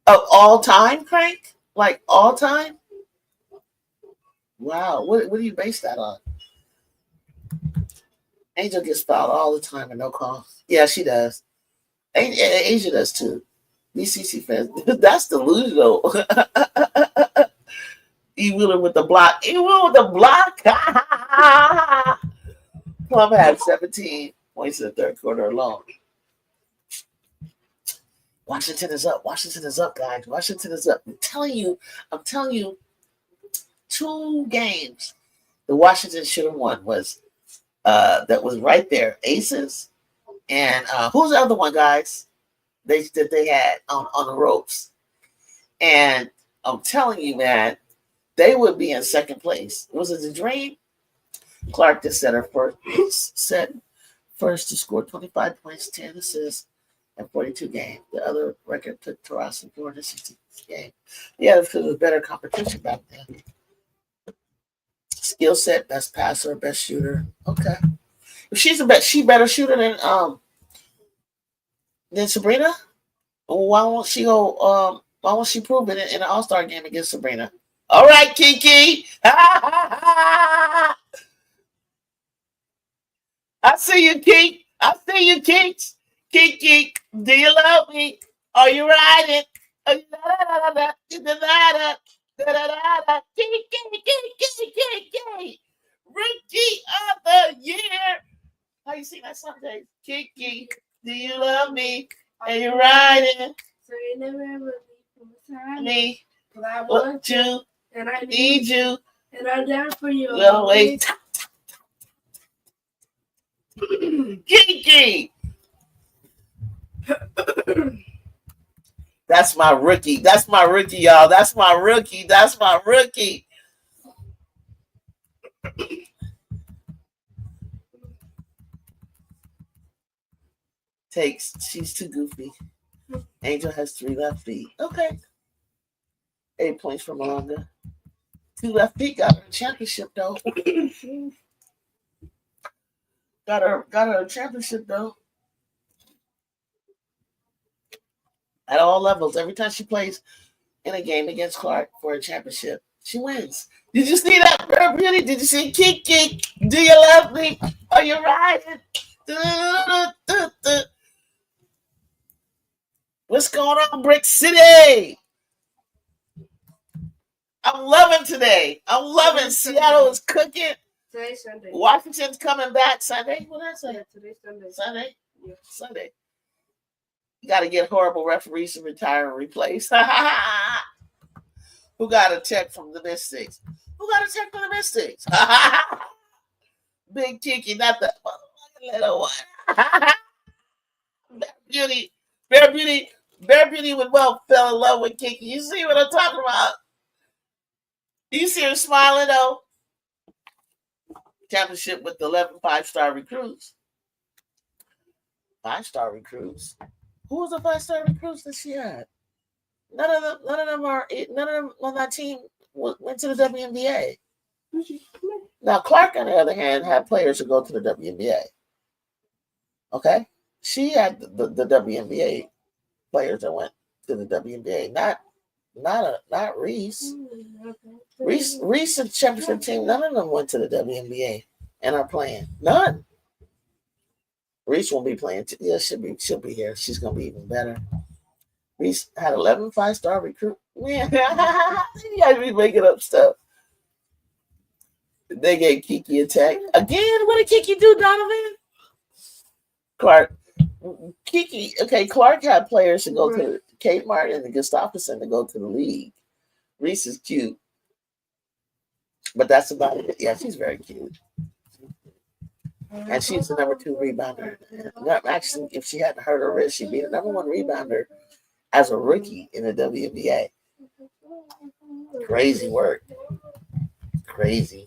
Of all time, Crank? Like all time? Wow. What do you base that on? Angel gets fouled all the time and no call. Yeah, she does. Asia does too. BCC fans. That's delusional. E. Wheeler with the block. E. Wheeler with the block. Plum had 17 points in the third quarter alone. Washington is up. Washington is up, guys. Washington is up. I'm telling you, 2 games the Washington should have won was that was right there. Aces and who's the other one, guys? They had on the ropes. And I'm telling you, man, they would be in second place. Was it a dream? Clark just set her first to score 25 points, 10 assists, and 42 games. The other record took Taras and Jordan 60 game. Yeah, because it was better competition back then. Skill set, best passer, best shooter. Okay. If she's the best, she better shooter than Sabrina. Why won't she go? Why won't she prove it in an All-Star game against Sabrina? All right, Kiki. I see you, Kiki. I see you, Kiki. Kiki, do you love me? Are you riding? Are you Kiki, Rookie of the Year. How you sing that song, Dave? Kiki, do you love me? Are you riding? So you never ever leave Me, but I want want you, you, and I need you. and I'm down for you. Well, wait. Kiki. That's my rookie. That's my rookie, y'all. That's my rookie. That's my rookie. She's too goofy. Angel has 3 left feet. Okay. 8 points for Malonga. 2 left feet got her a championship though. got her a championship though. At all levels. Every time she plays in a game against Clark for a championship, she wins. Did you see that, girl? Beauty? Did you see Kiki? Do you love me? Are you riding? What's going on, Brick City? I'm loving today. I'm loving Seattle is cooking. Today's Sunday. Washington's coming back Sunday. What did I say? Yeah, today's Sunday. Sunday? Yeah. Sunday. You got to get horrible referees to retire and replace. Who got a check from the Mystics? Who got a check from the Mystics? Big Kiki, not the little one. Bear Beauty would well fell in love with Kiki. You see what I'm talking about? You see her smiling though. Championship with 11 5-star recruits. 5-star recruits. Who was the 5-star recruits that she had? None of them on that team went to the WNBA. Now Clark, on the other hand, had players who go to the WNBA. Okay, she had the WNBA players that went to the WNBA. Not Reese. Reese's championship team. None of them went to the WNBA and are playing. None. Reese won't be playing. Yeah, she'll be here. She's gonna be even better. Reese had 11 5-star recruit. Man, you guys be making up stuff. They gave Kiki a tag. Again, what did Kiki do, Donovan? Clark. Kiki, okay, Clark had players to go to Kate Martin and Gustafson to go to the league. Reese is cute. But that's about it. Yeah, she's very cute. And she's the number 2 rebounder. Actually, if she hadn't hurt her wrist, she'd be the number 1 rebounder as a rookie in the WNBA. Crazy work. Crazy.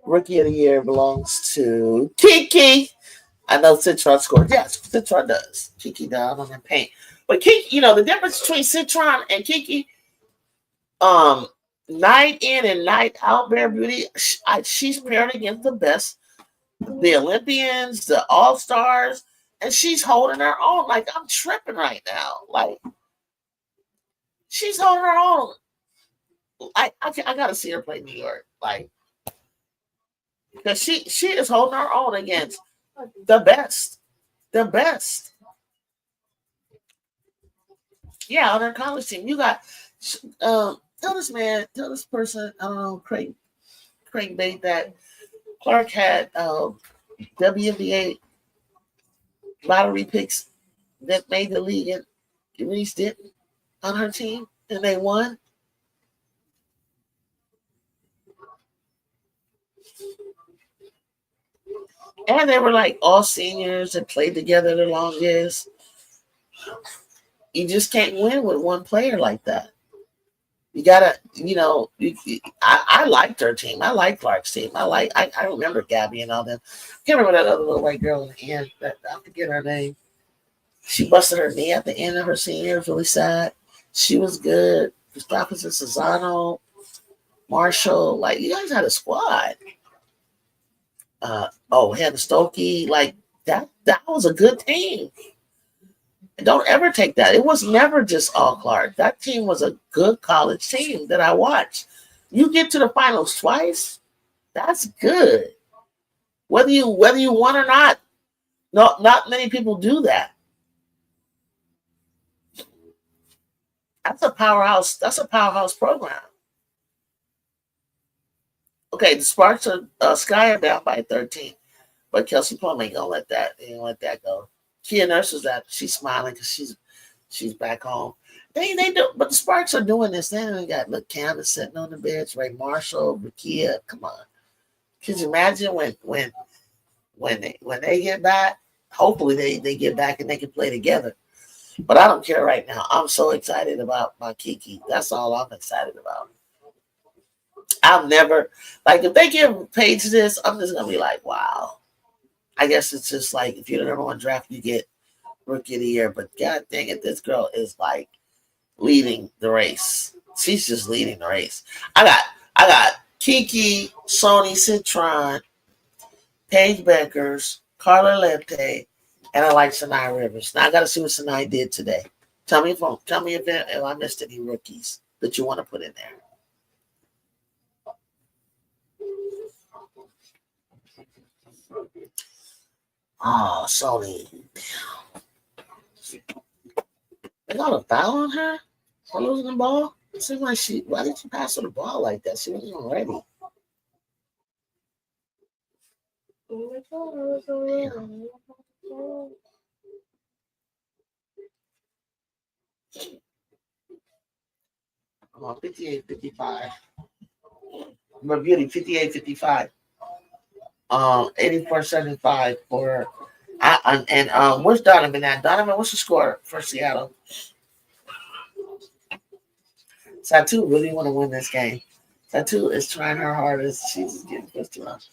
Rookie of the year belongs to Kiki. I know Citron scored. Yes, Citron does. Kiki down on the paint. But Kiki, the difference between Citron and Kiki, night in and night out, Bear Beauty, she's paired against the best, the Olympians, the All-Stars, and she's holding her own. Like, I'm tripping right now. Like, she's holding her own. I gotta see her play New York. Like, because she is holding her own against the best the best. Yeah, on their college team. You got tell this person, I don't know, Craig Bate, that Clark had WNBA lottery picks that made the league, and Reese didn't on her team, and they won. And they were like all seniors and played together the longest. You just can't win with one player like that. You gotta, I liked her team. I like Clark's team. I remember Gabby and all them. I can't remember that other little white girl in the end. I forget her name. She busted her knee at the end of her senior year. It was really sad. She was good. Christopherson, Cesano, Marshall. Like, you guys had a squad. Hannah Stokey. Like, that was a good team. Don't ever take that. It was never just all Clark. That team was a good college team that I watched. You get to the finals twice, that's good. Whether you won or not, not many people do that. That's a powerhouse. That's a powerhouse program. Okay, the Sparks are Sky are down by 13, but Kelsey Plum ain't gonna let that. Ain't gonna let that go. Kia Nurse is that she's smiling because she's back home. They do, but the Sparks are doing this. They ain't got look Candace sitting on the bench, Ray Marshall, Rakia. Come on, could you imagine when they get back? Hopefully they get back and they can play together. But I don't care right now. I'm so excited about my Kiki. That's all I'm excited about. I'll never, like, if they give Paige this, I'm just gonna be like, wow. I guess it's just like if you're the number one draft, you get rookie of the year. But god dang it, this girl is like leading the race. She's just leading the race. I got Kiki, Sony Citron, Paige Beckers, Carla Lepte, and I like Sanai Rivers. Now I got to see what Sanai did today. Tell me if I missed any rookies that you want to put in there. Oh, Sony. They got a foul on her for losing the ball? It seems like why did she pass her the ball like that? She wasn't even ready. Come on, 58-55. My beauty, 58-55. 84-75 for where's Donovan at? Donovan, what's the score for Seattle? Satu really want to win this game. Satu is trying her hardest. She's getting close to us.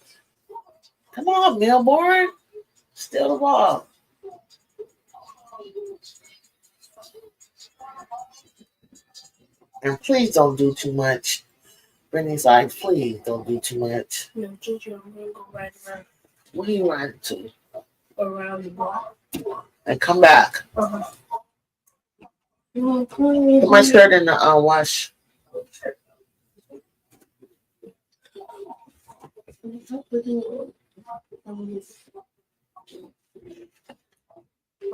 Come on, Milborn. Steal the ball. And please don't do too much. Brittany's like, please don't do too much. No, Ginger, I'm going to go right around. Where are you riding to? Around the block. And come back. Uh-huh. Put my skirt in the wash.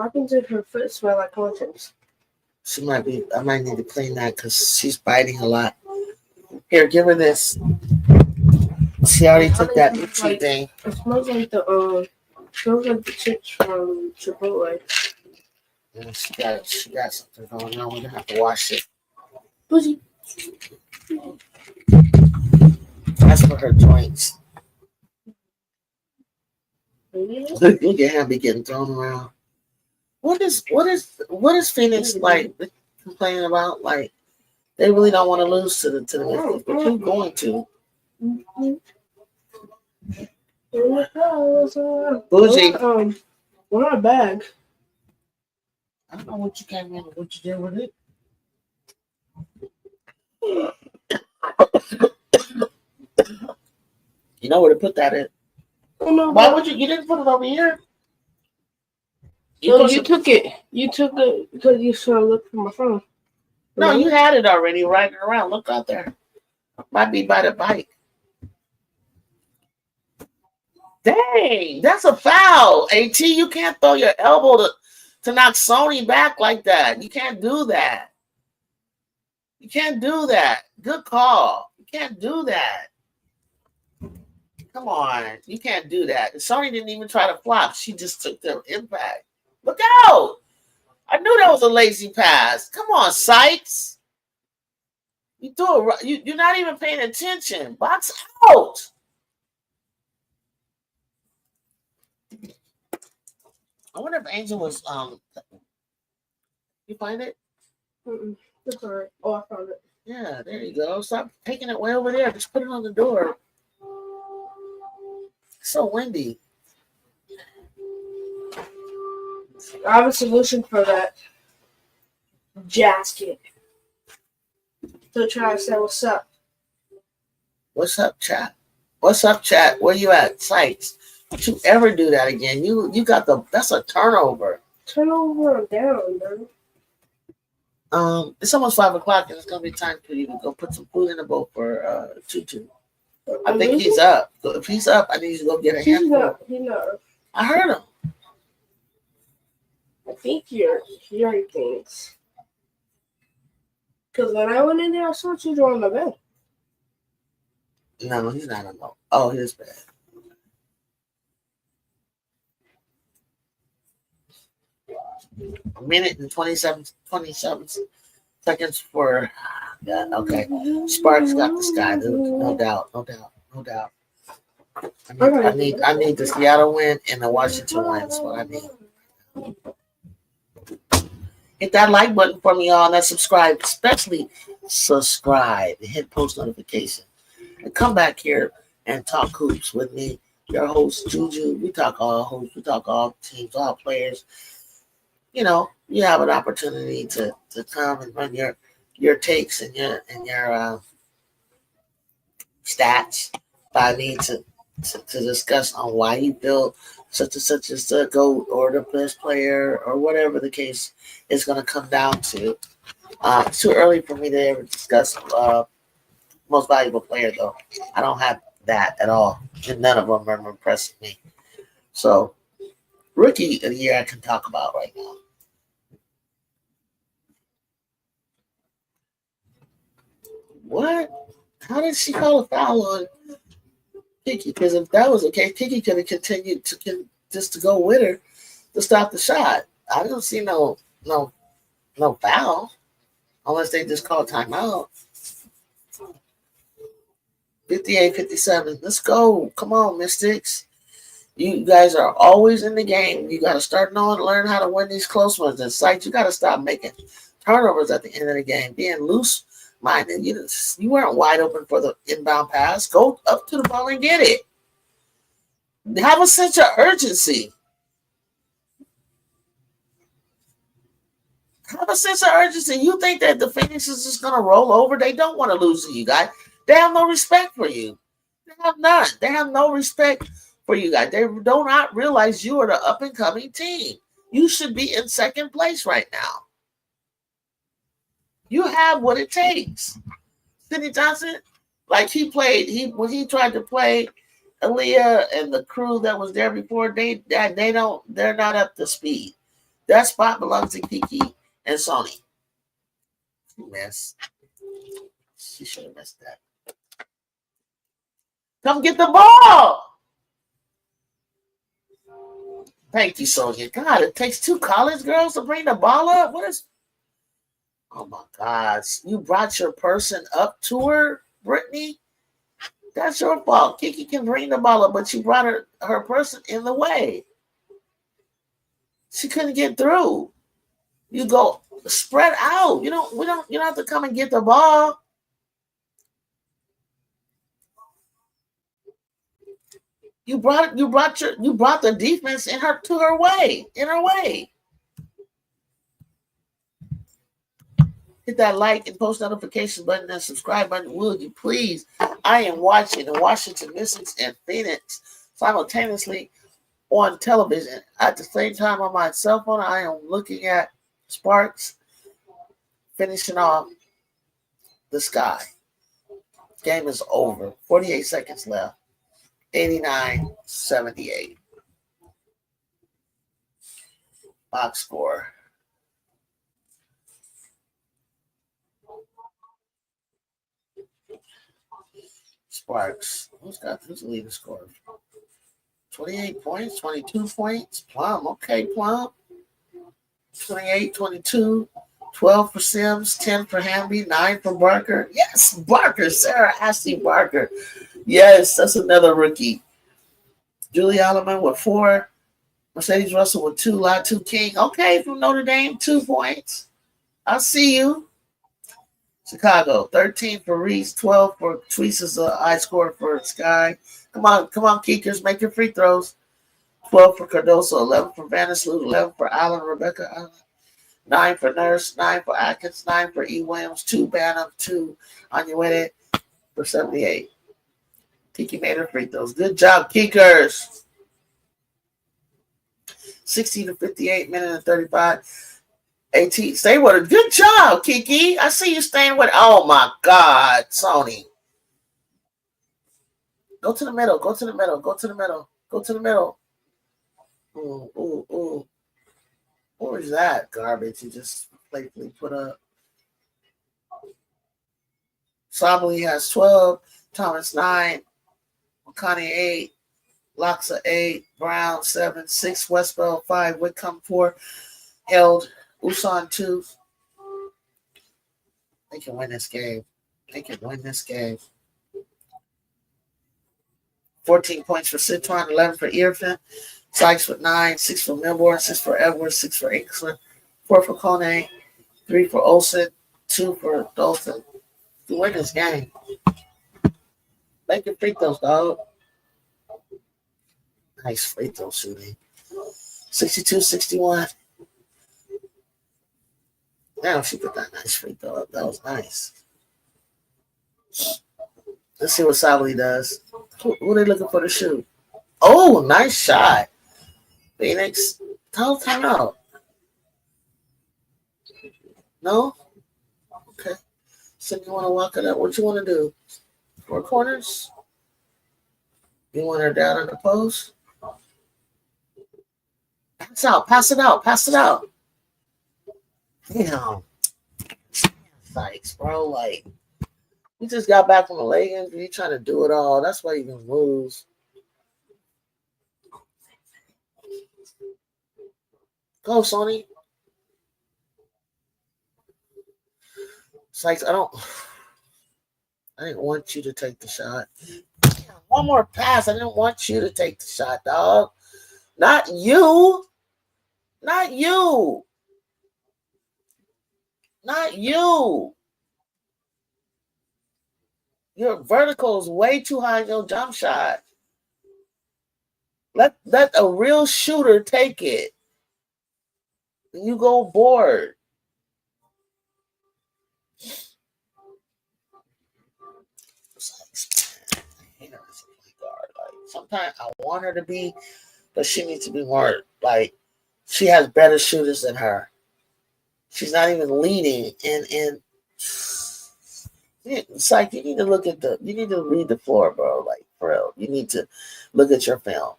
I can take her foot smell like condoms. I might need to clean that because she's biting a lot. Here, give her this. She already took that itchy thing. It smells like the chips from Chipotle. Yeah, she got something going on. We're gonna have to wash it. Boozy. That's for her joints. Look at him be getting thrown around. What is Phoenix like complaining about? Like they really don't want to lose to the Memphis, but who's going to? Bougie. We're not bag. I don't know what you came in and what you did with it. You know where to put that in. Oh, no, why would you didn't put it over here? You took it. You took it because you saw look for my phone. No, you had it already riding around. Look out there. Might be by the bike. Dang, that's a foul. AT, you can't throw your elbow to knock Sony back like that. You can't do that. You can't do that. Good call. You can't do that. Come on. You can't do that. Sony didn't even try to flop. She just took the impact. Look out. I knew that was a lazy pass. Come on, Sykes. You threw it. You're not even paying attention. Box out. I wonder if Angel was you find it? It's all right. Oh, I found it. Yeah, there you go. Stop taking it way over there. Just put it on the door. It's so windy. I have a solution for that. Jazz kid. So try to say what's up. What's up, chat? What's up, chat? Where you at? Sites. Don't you ever do that again. You got that's a turnover. Turnover and down, man. It's almost 5 o'clock and it's gonna be time for you to go put some food in the bowl for Tutu. I think he's up. So if he's up, I need you to go get a handful. He's not. I heard him. I think you're hearing things. Because when I went in there, I saw you on the bed. No, he's not alone. Oh, he's bad. A minute and 27 seconds for okay. Sparks got the sky, dude. No doubt. I need the Seattle win and the Washington win. That's what I need. Hit that like button for me, y'all, and that subscribe, especially subscribe and hit post notification. And come back here and talk hoops with me, your host Juju. We talk all hoops, we talk all teams, all players. You know, you have an opportunity to come and run your takes and your stats by me to discuss on why you feel such and such as the GOAT or the best player or whatever the case is going to come down to. It's too early for me to ever discuss most valuable player, though. I don't have that at all, and none of them are impressing me. So, rookie of the year I can talk about right now. What? How did she call a foul on Kiki? Because if that was the case, Kiki could have continued to go with her to stop the shot. I don't see no foul unless they just call timeout. 58-57. Let's go. Come on, Mystics. You guys are always in the game. You got to start learn how to win these close ones. And Sites, you got to stop making turnovers at the end of the game. Being loose-minded. You weren't wide open for the inbound pass. Go up to the ball and get it. Have a sense of urgency. Have a sense of urgency. You think that the Phoenix is just going to roll over? They don't want to lose to you guys. They have no respect for you. They have none. They have no respect for you guys. They do not realize you are the up-and-coming team. You should be in second place right now. You have what it takes. Sidney Johnson, like when he tried to play Aaliyah and the crew that was there before, they're not up to speed. That spot belongs to Kiki and Sony. Mess. She should have missed that. Come get the ball. Thank you, Sonia. God, it takes 2 college girls to bring the ball up. Oh my God. You brought your person up to her, Brittany? That's your fault. Kiki can bring the ball up, but you brought her person in the way. She couldn't get through. You go spread out. You don't have to come and get the ball. You brought the defense in her way. Hit that like and post notification button and subscribe button, will you please? I am watching the Washington Mystics and Phoenix simultaneously on television. At the same time on my cell phone, I am looking at Sparks finishing off the sky. Game is over. 48 seconds left. 89-78. Box score. Sparks. Who's the leading scorer? 28 points, 22 points. Plum. Okay, Plum. 28, 22. 12 for Sims, 10 for Hamby, 9 for Barker. Yes, Barker, Sarah Ashley Barker. Yes, that's another rookie. Julie Alleman with 4. Mercedes Russell with 2. Latu King. Okay, from Notre Dame, 2 points. I see you. Chicago, 13 for Reese, 12 for Tweeze's high score for Sky. Come on, Keekers, make your free throws. 12 for Cardoso, 11 for Vandersloot, 11 for Allen, Rebecca Allen. 9 for Nurse, 9 for Atkins, 9 for E. Williams, 2 Banham, 2 Anuete for 78. Kiki made her free throws. Good job, Keekers. 60-58, minute and 35. AT, stay with her. Good job, Kiki. I see you staying with. Oh my God, Sony. Go to the middle. Go to the middle. Go to the middle. Go to the middle. Ooh, ooh, ooh. What was that garbage you just playfully put up? Sabali has 12. Thomas 9. McConaughey 8. Loxa 8. Brown 7. 6. Westbell 5. Whitcomb 4. Held. Usan 2. They can win this game. They can win this game. 14 points for Citron, 11 for Irfan. Sykes with 9, 6 for Milborn, 6 for Edwards, 6 for Inkster, 4 for Kone, 3 for Olsen, 2 for Dolphin. To win this game. Make your free throws, dog. Nice free throw shooting. 62-61. Damn, she put that nice free throw up. That was nice. Let's see what Sabali does. Who are they looking for to shoot? Oh, nice shot. Phoenix. Time out. No? Okay. So you want to walk it up? What you want to do? 4 corners? You want her down in the post? Pass out. Pass it out. Pass it out. Damn. Sykes, bro. Like, you just got back from a leg injury. You trying to do it all. That's why you can lose. Go, Sony. Sykes, I didn't want you to take the shot. One more pass. I didn't want you to take the shot, dog. Not you. Not you. Not you. Your vertical is way too high in your jump shot. Let a real shooter take it. You go board. Sometimes I want her to be, but she needs to be more like she has better shooters than her. She's not even leading in it's like you need to read the floor, bro. Like for real. You need to look at your film.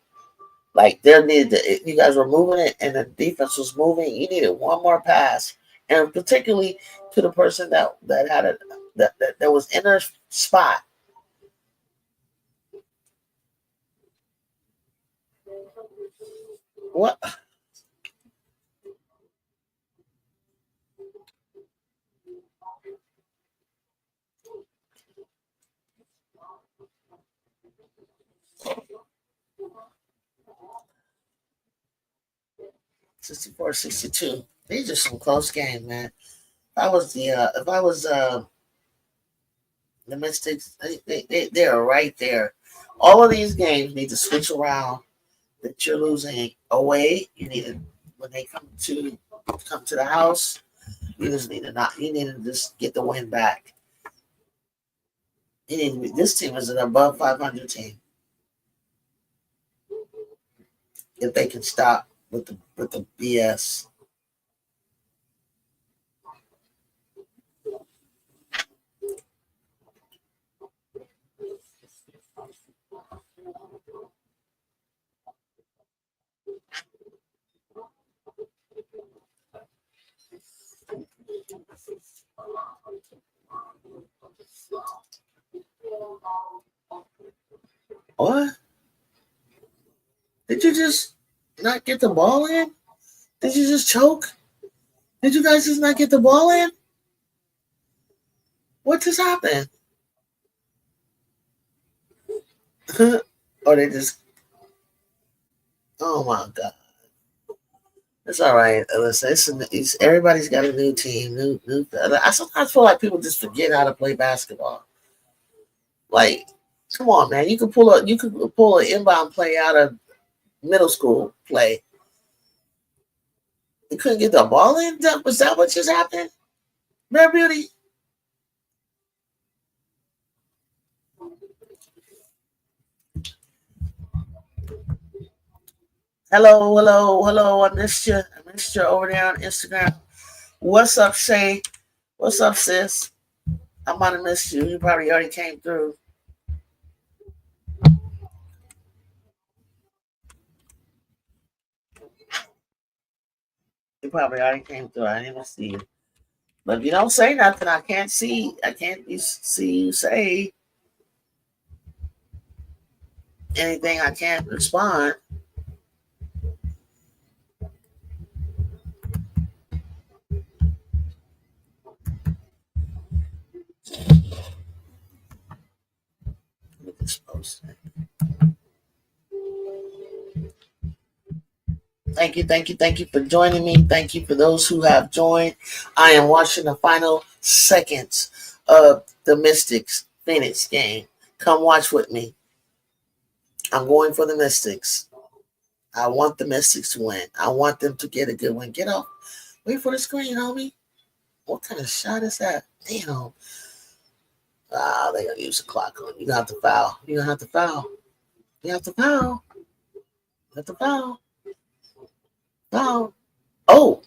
Like you guys were moving it and the defense was moving. You needed one more pass. And particularly to the person that had it that was in her spot. What? $64-62. These are some close games, man. If I was the Mystics, they are right there. All of these games need to switch around. That you're losing away, you need to when they come to the house, you just need to just get the win back. This team is an above 500 team. If they can stop with the BS. What? Did you just not get the ball in? Did you just choke? Did you guys just not get the ball in? What just happened? Or they just, oh my God. It's all right. Listen, everybody's got a new team. I sometimes feel like people just forget how to play basketball. Like, come on, man. You could pull an inbound play out of middle school play. You couldn't get the ball in? Was that what just happened? Rare Beauty? Hello. I missed you. Over there on Instagram. What's up, Shay? What's up, sis? I might have missed you. You probably already came through. You probably already came through. I didn't even see you. But if you don't say nothing, I can't see. I can't see you say anything. I can't respond. Let me just post it. Thank you for joining me. Thank you for those who have joined. I am watching the final seconds of the Mystics Phoenix game. Come watch with me. I'm going for the Mystics. I want the Mystics to win. I want them to get a good win. Get off. Wait for the screen, homie. What kind of shot is that? Damn. They're going to use the clock on you. You have to foul. You have to foul. You have to foul. You have to foul. Foul. Oh.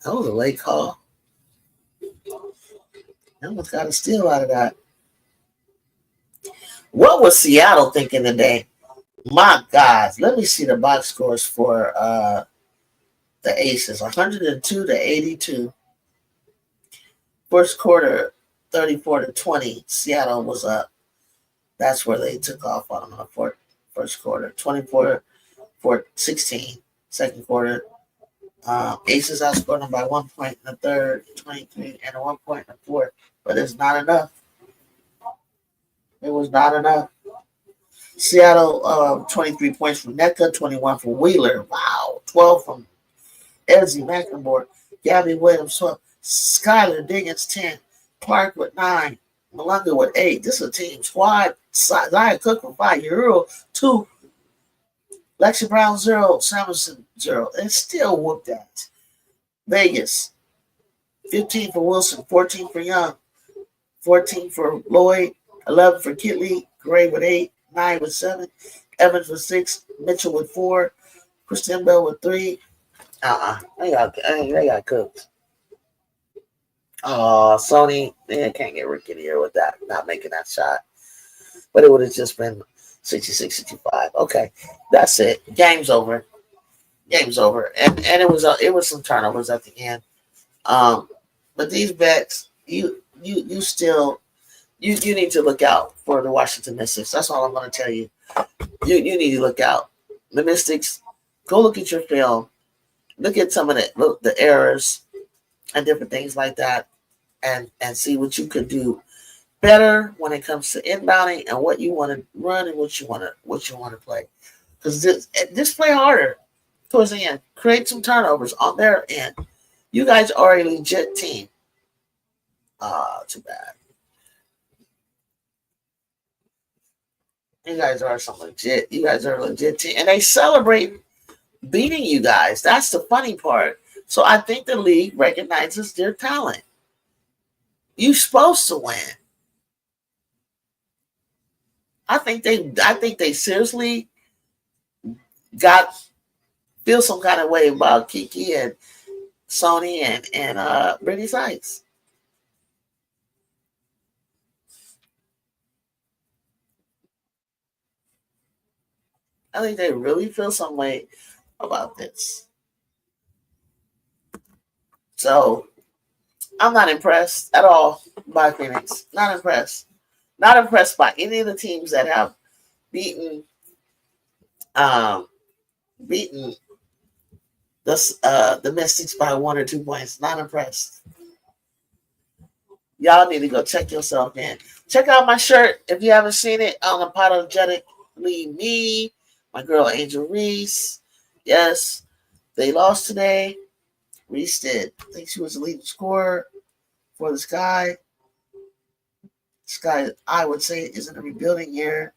That was a late call. Almost got a steal out of that. What was Seattle thinking today? My God. Let me see the box scores for the Aces. 102-82. First quarter, 34-20. Seattle was up. That's where they took off on them for first quarter. 24-16. Second quarter. Aces outscored them by 1 point in the third, 23, and 1 point in the fourth. But it's not enough. It was not enough. Seattle, 23 points from NECA, 21 from Wheeler. Wow. 12 from Ezzy McLemore, Gabby Williams, 12. Skylar Diggins, 10. Clark with 9. Malunga with 8. This is a team squad. Zion Cook with 5. Euro, 2. Lexi Brown, 0. Samuelson, 0. And still whooped that. Vegas, 15 for Wilson, 14 for Young, 14 for Lloyd, 11 for Kitley, Gray with 8, 9 with 7, Evans with 6, Mitchell with 4, Christian Bell with 3. They got cooked. Oh, Sony, can't get Ricky here with that, not making that shot. But it would have just been 66-65. Okay, that's it. Game's over. And it was some turnovers at the end. But these bets, you still need to look out for the Washington Mystics. That's all I'm going to tell you. You need to look out. The Mystics, go look at your film. Look at some of the errors and different things like that, and see what you could do better when it comes to inbounding and what you want to run and what you want to play. Because this play harder towards the end. Create some turnovers on their end. You guys are a legit team. Too bad. You guys are some legit. You guys are a legit team, and they celebrate beating you guys. That's the funny part. So I think the league recognizes their talent. You're supposed to win. I think they seriously feel some kind of way about Kiki and Sony and Brittany Sykes. I think they really feel some way about this. So I'm not impressed at all by Phoenix. Not impressed. Not impressed by any of the teams that have beaten um, beaten the Mystics by 1 or 2 points. Not impressed. Y'all need to go check yourself in. Check out my shirt if you haven't seen it. Unapologetically me, my girl Angel Reese. Yes, they lost today. Reese did. I think she was the leading scorer for the Sky. Sky, I would say, is in a rebuilding year.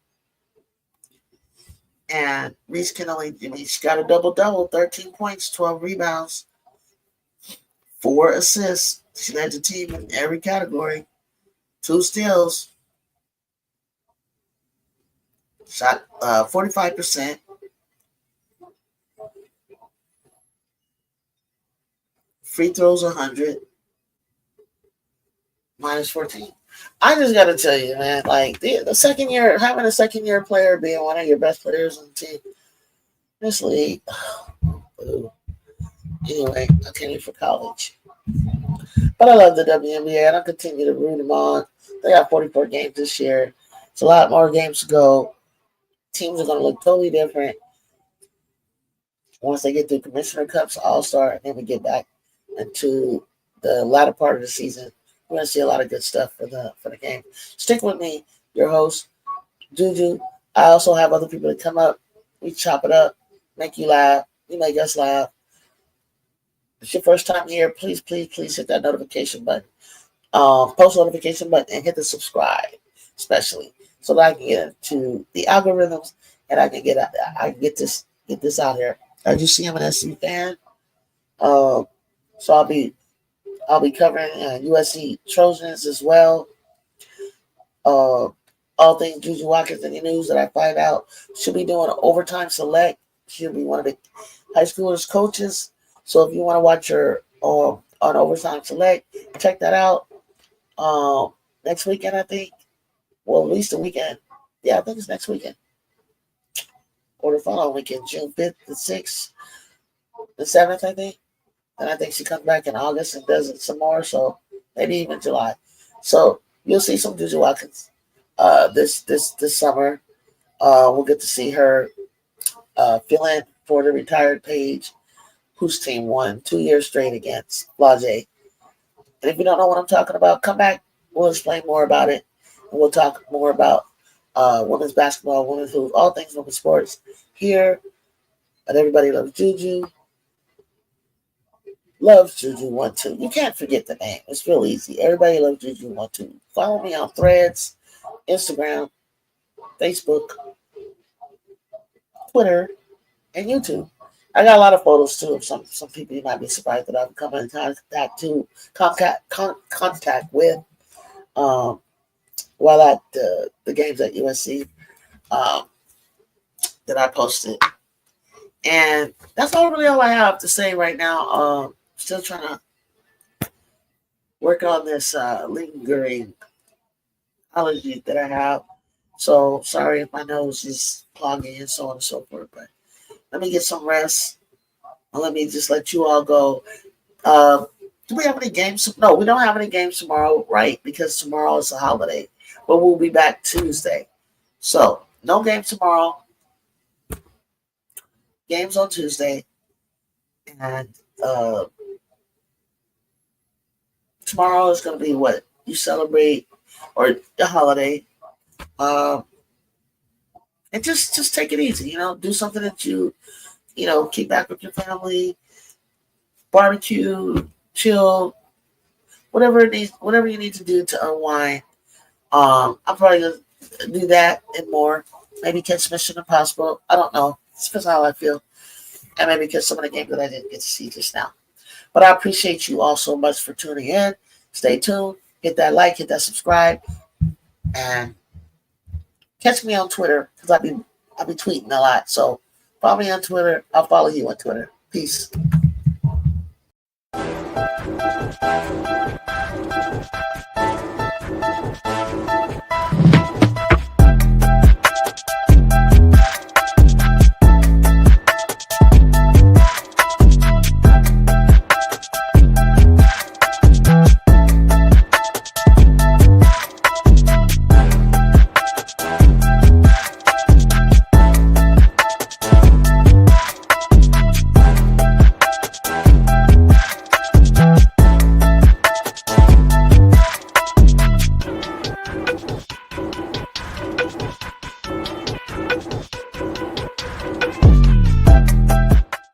And Reese can only, she got a double-double, 13 points, 12 rebounds, 4 assists. She led the team in every category. 2 steals. Shot 45%. Free throws 100. Minus 14. I just got to tell you, man, like the second year, having a second year player being one of your best players on the team, this league. Anyway, I came here for college. But I love the WNBA, and I'll continue to root them on. They got 44 games this year. It's a lot more games to go. Teams are going to look totally different once they get through Commissioner Cups, All-Star, and then we get back into the latter part of the season. We're going to see a lot of good stuff for the game. Stick with me, your host, Juju. I also have other people that come up. We chop it up, make you laugh. We make us laugh. If it's your first time here, please, please, please hit that notification button. Post notification button and hit the subscribe, especially, so that I can get into the algorithms and I can get this out here. As you see, I'm an SC fan. So I'll be covering USC Trojans as well. All things Juju Watkins, any news that I find out. She'll be doing an overtime select. She'll be one of the high schoolers coaches. So if you want to watch her on overtime select, check that out. Next weekend, I think. Well, at least the weekend. Yeah, I think it's next weekend. Or the following weekend, June 5th, the 6th, the 7th, I think. And I think she comes back in August and does it some more, so maybe even July. So you'll see some Juju Watkins this summer. We'll get to see her fill in for the retired Paige, whose team won 2 years straight against Blase. And if you don't know what I'm talking about, come back. We'll explain more about it. And we'll talk more about women's basketball, women's hoops, all things women's sports here at Everybody Loves Juju. Loves Juju12. You can't forget the name. It's real easy. Everybody Loves Juju12. Follow me on Threads, Instagram, Facebook, Twitter, and YouTube. I got a lot of photos too of some people you might be surprised that I've come in contact with while at the games at USC that I posted. And that's really all I have to say right now. Still trying to work on this lingering allergy that I have. So sorry if my nose is clogging and so on and so forth. But let me get some rest. And let me just let you all go. Do we have any games? No, we don't have any games tomorrow, right? Because tomorrow is a holiday. But we'll be back Tuesday. So no games tomorrow. Games on Tuesday. And tomorrow is going to be what you celebrate or the holiday. And just take it easy, do something that you keep back with your family, barbecue, chill, whatever you need to do to unwind. I'm probably going to do that and more. Maybe catch Mission Impossible. I don't know. It depends on how I feel. And maybe catch some of the games that I didn't get to see just now. But I appreciate you all so much for tuning in. Stay tuned. Hit that like, hit that subscribe. And catch me on Twitter because I'll be tweeting a lot. So follow me on Twitter. I'll follow you on Twitter. Peace.